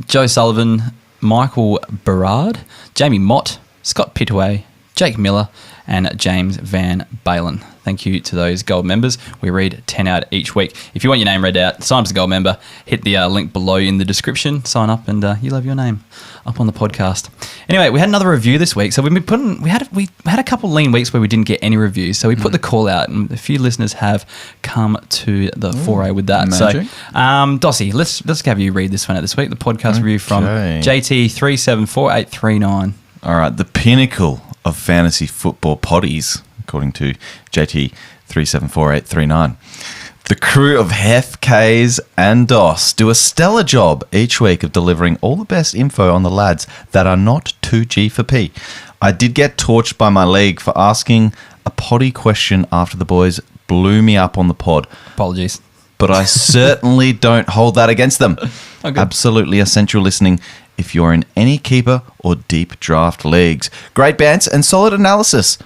Joe Sullivan, Michael Berard, Jamie Mott, Scott Pitway, Jake Miller, and James Van Balen. Thank you to those gold members. We read 10 out each week. If you want your name read out, sign up as a gold member. Hit the link below in the description. Sign up, and you'll have your name up on the podcast. Anyway, we had another review this week. So we had a couple lean weeks where we didn't get any reviews. So we put the call out, and a few listeners have come to the foray with that. Magic. So, Dossie, let's have you read this one out this week. The podcast review from JT374839. All right, the pinnacle of fantasy football potties, according to JT374839. The crew of Heff, Kaes and Doss do a stellar job each week of delivering all the best info on the lads that are not 2G for P. I did get torched by my league for asking a potty question after the boys blew me up on the pod. Apologies. But I certainly don't hold that against them. Okay. Absolutely essential listening if you're in any keeper or deep draft leagues. Great bands and solid analysis.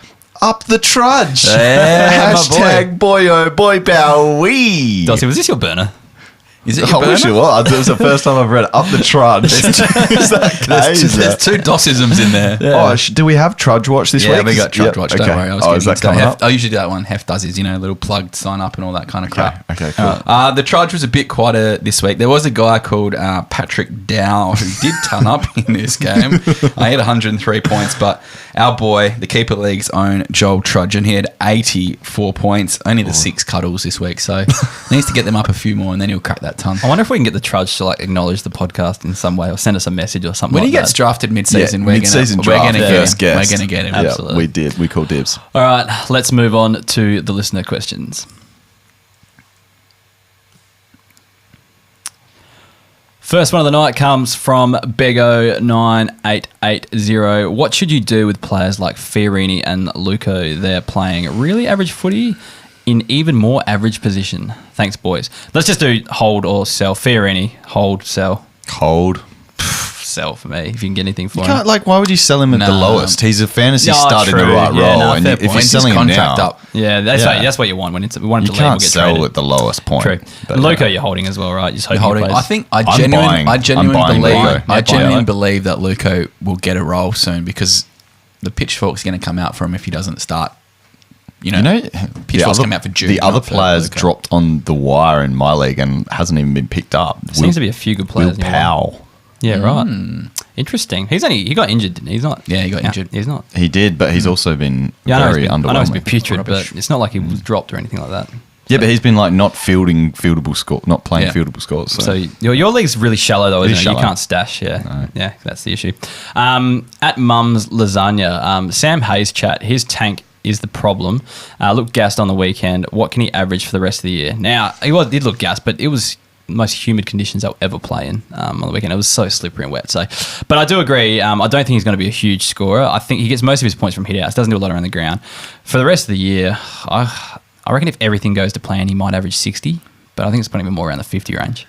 Up the trudge. Yeah, Hashtag boy oh boy bowee. Dossie, was this your burner? Is it your I wish it was. It was the first time I've read it. Up the trudge. Is that Kaes? There's 2 Dossisms in there. Yeah. Oh, do we have Trudge Watch this week? Yeah, we got Trudge Watch. Don't worry. I was getting is that into coming Heff. up? I usually do that one. Heff does his, little plugged sign up and all that kind of crap. Okay, cool. The Trudge was a bit quieter this week. There was a guy called Patrick Dow who did turn up in this game. I had 103 points, but our boy, the Keeper League's own Joel Trudgeon, he had 84 points. Only the 6 cuddles this week, so needs to get them up a few more and then he'll crack that ton. I wonder if we can get the Trudge to like acknowledge the podcast in some way or send us a message or something when like he gets that. drafted mid-season, we're going to get him. Absolutely. We did. We called dibs. All right, let's move on to the listener questions. First one of the night comes from Bego9880. What should you do with players like Fiorini and Luco? They're playing really average footy in even more average position. Thanks, boys. Let's just do hold or sell. Fiorini, hold, sell. Cold. Sell for me if you can get anything for You him. can't, like, why would you sell him at the lowest? He's a fantasy star in the true. right Yeah, role. no, And fair if point. you're When's selling his him contract now, up? Yeah, that's what you want when we want you him to leave or can't get sell traded. at the lowest point. True. But, Loco, you're holding as well, right? Just hoping Holding. he plays. I think I I'm genuinely buying believe Loco. I Yeah, genuinely buy believe that Luco will get a role soon because the pitchfork's going to come out for him if he doesn't start. Pitchfork's come out for June. the other not for players Luco. dropped on the wire in my league and hasn't even been picked up. Seems to be a few good Will players. in your Powell. Yeah, right. Interesting. He got injured, didn't he? He's not. Yeah, he got injured. He's not. He did, but he's also been Yeah, very I know he's been underwhelming. putrid, Rubbish. but it's not like he was dropped or anything like that. Yeah, but he's been like not fielding fieldable score, not playing Yeah. fieldable scores. So your league's really shallow though, It isn't is it? You shallow. can't stash. Yeah, yeah, that's the issue. At Mum's Lasagna, Sam Hayes chat. His tank is the problem. Looked gassed on the weekend. What can he average for the rest of the year? Now did look gassed, but it was the most humid conditions I'll ever play in on the weekend. It was so slippery and wet. So, but I do agree. I don't think he's going to be a huge scorer. I think he gets most of his points from hit outs. Doesn't do a lot around the ground. For the rest of the year, I reckon if everything goes to plan, he might average 60. But I think it's probably more around the 50 range.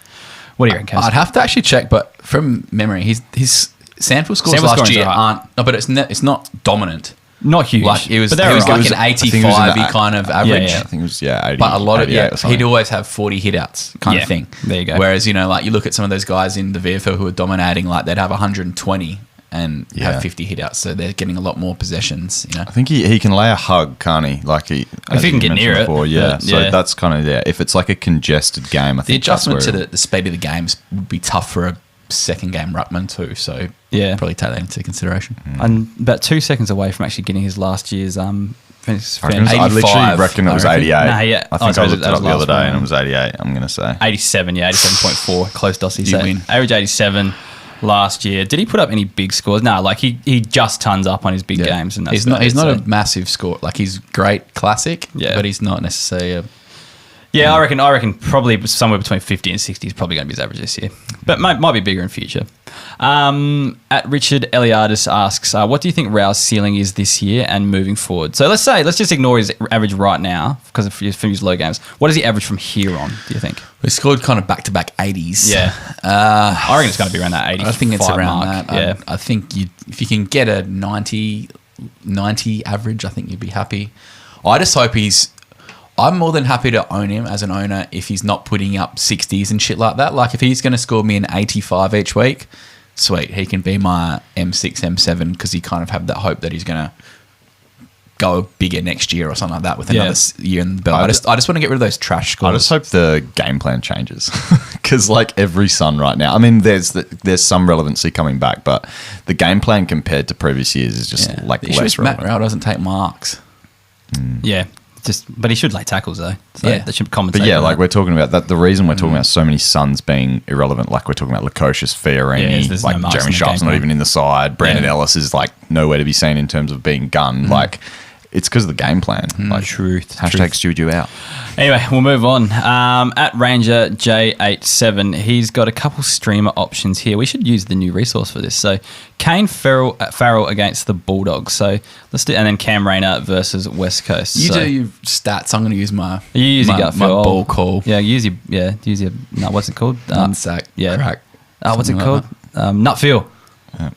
What do you reckon, Kaes? I'd have to actually check, but from memory, his sample scores Sample last scorings year are high. aren't. No, but it's not dominant. Not huge. Like it was, but it they're was all like right. an I think it was 85 an- kind of average. yeah. I think it was 80, But a lot of 88 or something. he'd always have 40 hit outs kind Yeah, of thing. there you go. Whereas, like you look at some of those guys in the VFL who are dominating, like they'd have 120 and Yeah. have 50 hit outs. So they're getting a lot more possessions, I think he can lay a hug, can't he? Like If he can get near it, yeah. but, So yeah. that's kind of if it's like a congested game, I The think adjustment that's to where the speed of the games would be tough for a second game ruckman too. So Yeah. probably take that into consideration. I'm about 2 seconds away from actually getting his last year's fantasy. I literally 85, reckon it was I reckon. 88. Nah, yeah. I think so I looked that it was up the other last day one. and it was 88. I'm going to say 87, yeah, 87.4. Close Dossie. You So win. average 87 last year. Did he put up any big scores? No, like he just tons up on his big games. And that's he's not about it, a so- massive score. Like he's great classic, Yeah. but he's not necessarily a. Yeah, I reckon probably somewhere between 50 and 60 is probably going to be his average this year. But might be bigger in future. At Richard Eliadis asks, what do you think Rao's ceiling is this year and moving forward? So let's just ignore his average right now because of his low games. What does he average from here on, do you think? He scored kind of back-to-back 80s. Yeah. I reckon it's going to be around that 85 I think it's around mark. that. Yeah. I think if you can get a 90 average, I think you'd be happy. I just hope I'm more than happy to own him as an owner if he's not putting up 60s and shit like that. Like if he's going to score me an 85 each week, sweet. He can be my M6, M7 because you kind of have that hope that he's going to go bigger next year or something like that with another year in the belt. I just want to get rid of those trash scores. I just hope the game plan changes because, like every Sun right now, I mean, there's some relevancy coming back, but the game plan compared to previous years is just like the issue less is Matt relevant. Rao doesn't take marks. Yeah. But he should lay tackles though. So Yeah. that should compensate. But yeah, for like that. we're talking about that. The reason we're talking about so many Suns being irrelevant, like we're talking about Lukosius, Fiorini, Yeah, there's no like marks Jeremy in the Sharp's game not plan. even in the side. Brandon Yeah. Ellis is like nowhere to be seen in terms of being gunned. Like it's because of the game plan. Like Truth. hashtag stewed you out. Anyway, we'll move on. At Ranger J87, he's got a couple streamer options here. We should use the new resource for this. So, Kane Farrell against the Bulldogs. So let's do, and then Cam Rayner versus West Coast. You so, do your stats. I'm going to use my You use your gut my feel. ball call. Yeah, use your no, what's it called? Nutsack. Yeah. Crack. What's it Something called? like Nut feel.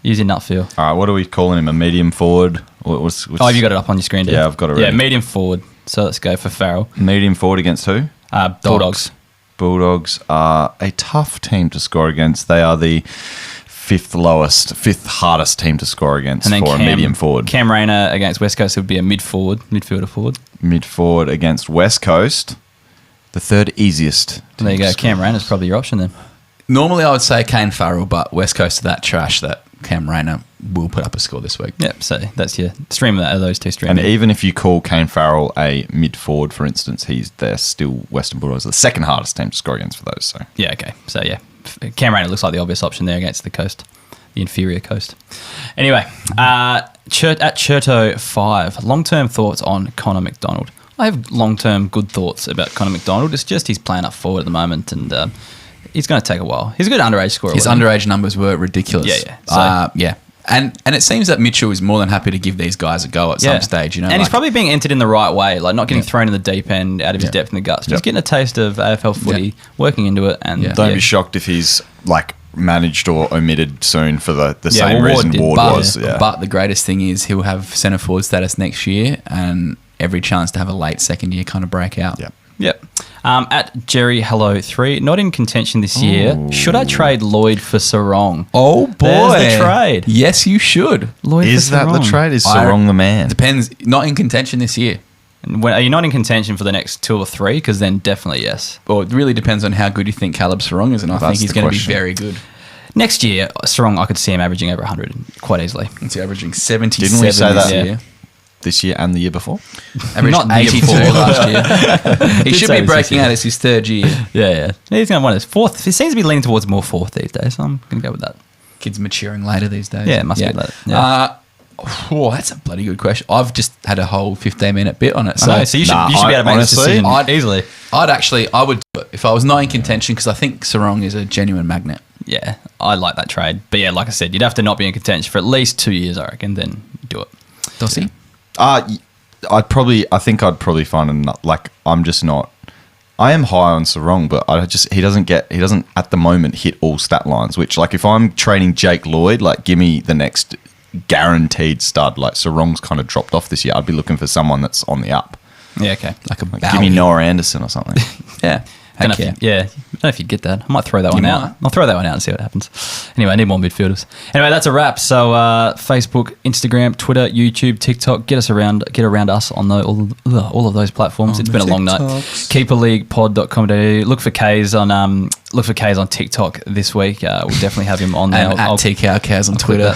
Use your nut feel. All right, what are we calling him? A medium forward? What's Oh, have you got it up on your screen? Dave? Yeah, I've got it Yeah, ready. medium forward. So let's go for Farrell. medium forward against who? Bulldogs. Bulldogs are a tough team to score against. They are the fifth hardest team to score against And then for a medium forward. Cam Rayner against West Coast would be a midfielder forward. Mid forward against West Coast, the third easiest. There you team go. to score. Cam Rayner's probably your option then. Normally, I would say Kane Farrell, but West Coast are that trash that Cam Rayner will put up a score this week. Yep. So that's your stream of those two streams. And even if you call Kane Farrell a mid forward, for instance, they're still Western Bulldogs, the second hardest team to score against for those. So Yeah, okay. So, yeah, Cam Rayner looks like the obvious option there against the coast, the inferior coast. Anyway, at Cherto5, long-term thoughts on Connor McDonald. I have long-term good thoughts about Connor McDonald. It's just he's playing up forward at the moment, and he's going to take a while. He's a good underage scorer. His wasn't he? underage numbers were ridiculous. Yeah, yeah. So- yeah. And it seems that Mitchell is more than happy to give these guys a go at some stage, you know. And he's like- probably being entered in the right way, like not getting thrown in the deep end out of his depth in the guts. Just getting a taste of AFL footy, working into it, and don't be shocked if he's like managed or omitted soon for the same reason Ward was. Yeah. But the greatest thing is he'll have centre forward status next year and every chance to have a late second year kind of breakout. Yeah. Yep. At Jerry Hello 3, not in contention this year. Should I trade Lloyd for Sarong? Oh, boy. There's the trade. Yes, you should. Lloyd Is for that the Sarong. trade? Is Sarong the man? Depends. Not in contention this year. Are you not in contention for the next 2 or 3? Because then definitely yes. Well, it really depends on how good you think Caleb Sarong is, and I That's think he's the going to be question. very good. Next year, Sarong, I could see him averaging over 100 quite easily. He's averaging 77 Didn't we say this that year. this year and the year before? Averaged Not the year 82 before. last year. He should say be this breaking year. out. It's his third year. Yeah. He's going to want his fourth. He seems to be leaning towards more fourth these days, so I'm going to go with that. Kid's maturing later these days. Yeah, it must be that. Yeah. That's a bloody good question. I've just had a whole 15-minute bit on it. So you should be able to make this honestly, decision easily. I would do it if I was not in contention because I think Sarong is a genuine magnet. Yeah, I like that trade. But yeah, like I said, you'd have to not be in contention for at least 2 years, I reckon, then do it. Dossie? I think I'd probably find I'm just not. I am high on Sarong, but he doesn't at the moment hit all stat lines. Which like if I'm trading Jake Lloyd, like give me the next guaranteed stud. Like Sarong's kind of dropped off this year. I'd be looking for someone that's on the up. Yeah, okay. Like Give me Noah Anderson or something. Yeah. I don't know if you'd get that. I might throw that one might. out. I'll throw that one out and see what happens. Anyway, I need more midfielders. Anyway, that's a wrap. So Facebook, Instagram, Twitter, YouTube, TikTok. Get around us on all of those platforms. It's been a long night. Keeperleaguepod.com.au. Look for Kaes on TikTok this week. We'll definitely have him on there. And at TKRCAS on Twitter.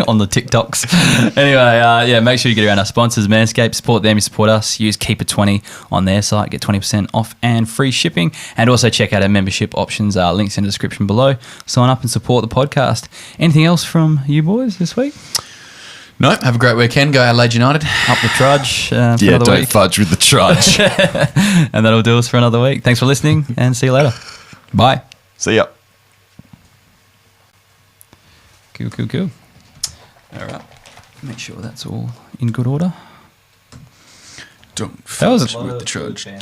on the TikToks. Anyway, make sure you get around our sponsors, Manscaped. Support them, you support us. Use Keeper20 on their site. Get 20% off and free shipping. And also check out our membership options. Links in the description below. Sign up and support the podcast. Anything else from you boys this week? No, have a great weekend. Go Adelaide United. Up the trudge for another don't week. fudge with the trudge. And that'll do us for another week. Thanks for listening and see you later. Bye. See ya. Cool. All right. Make sure that's all in good order. Don't That was with the trudge. And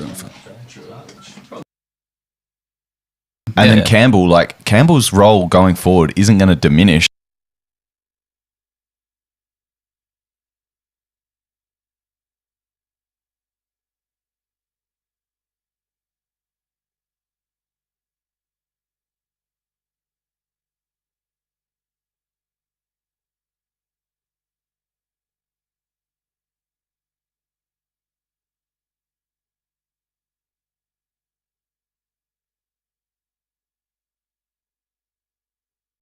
then Campbell's role going forward isn't going to diminish.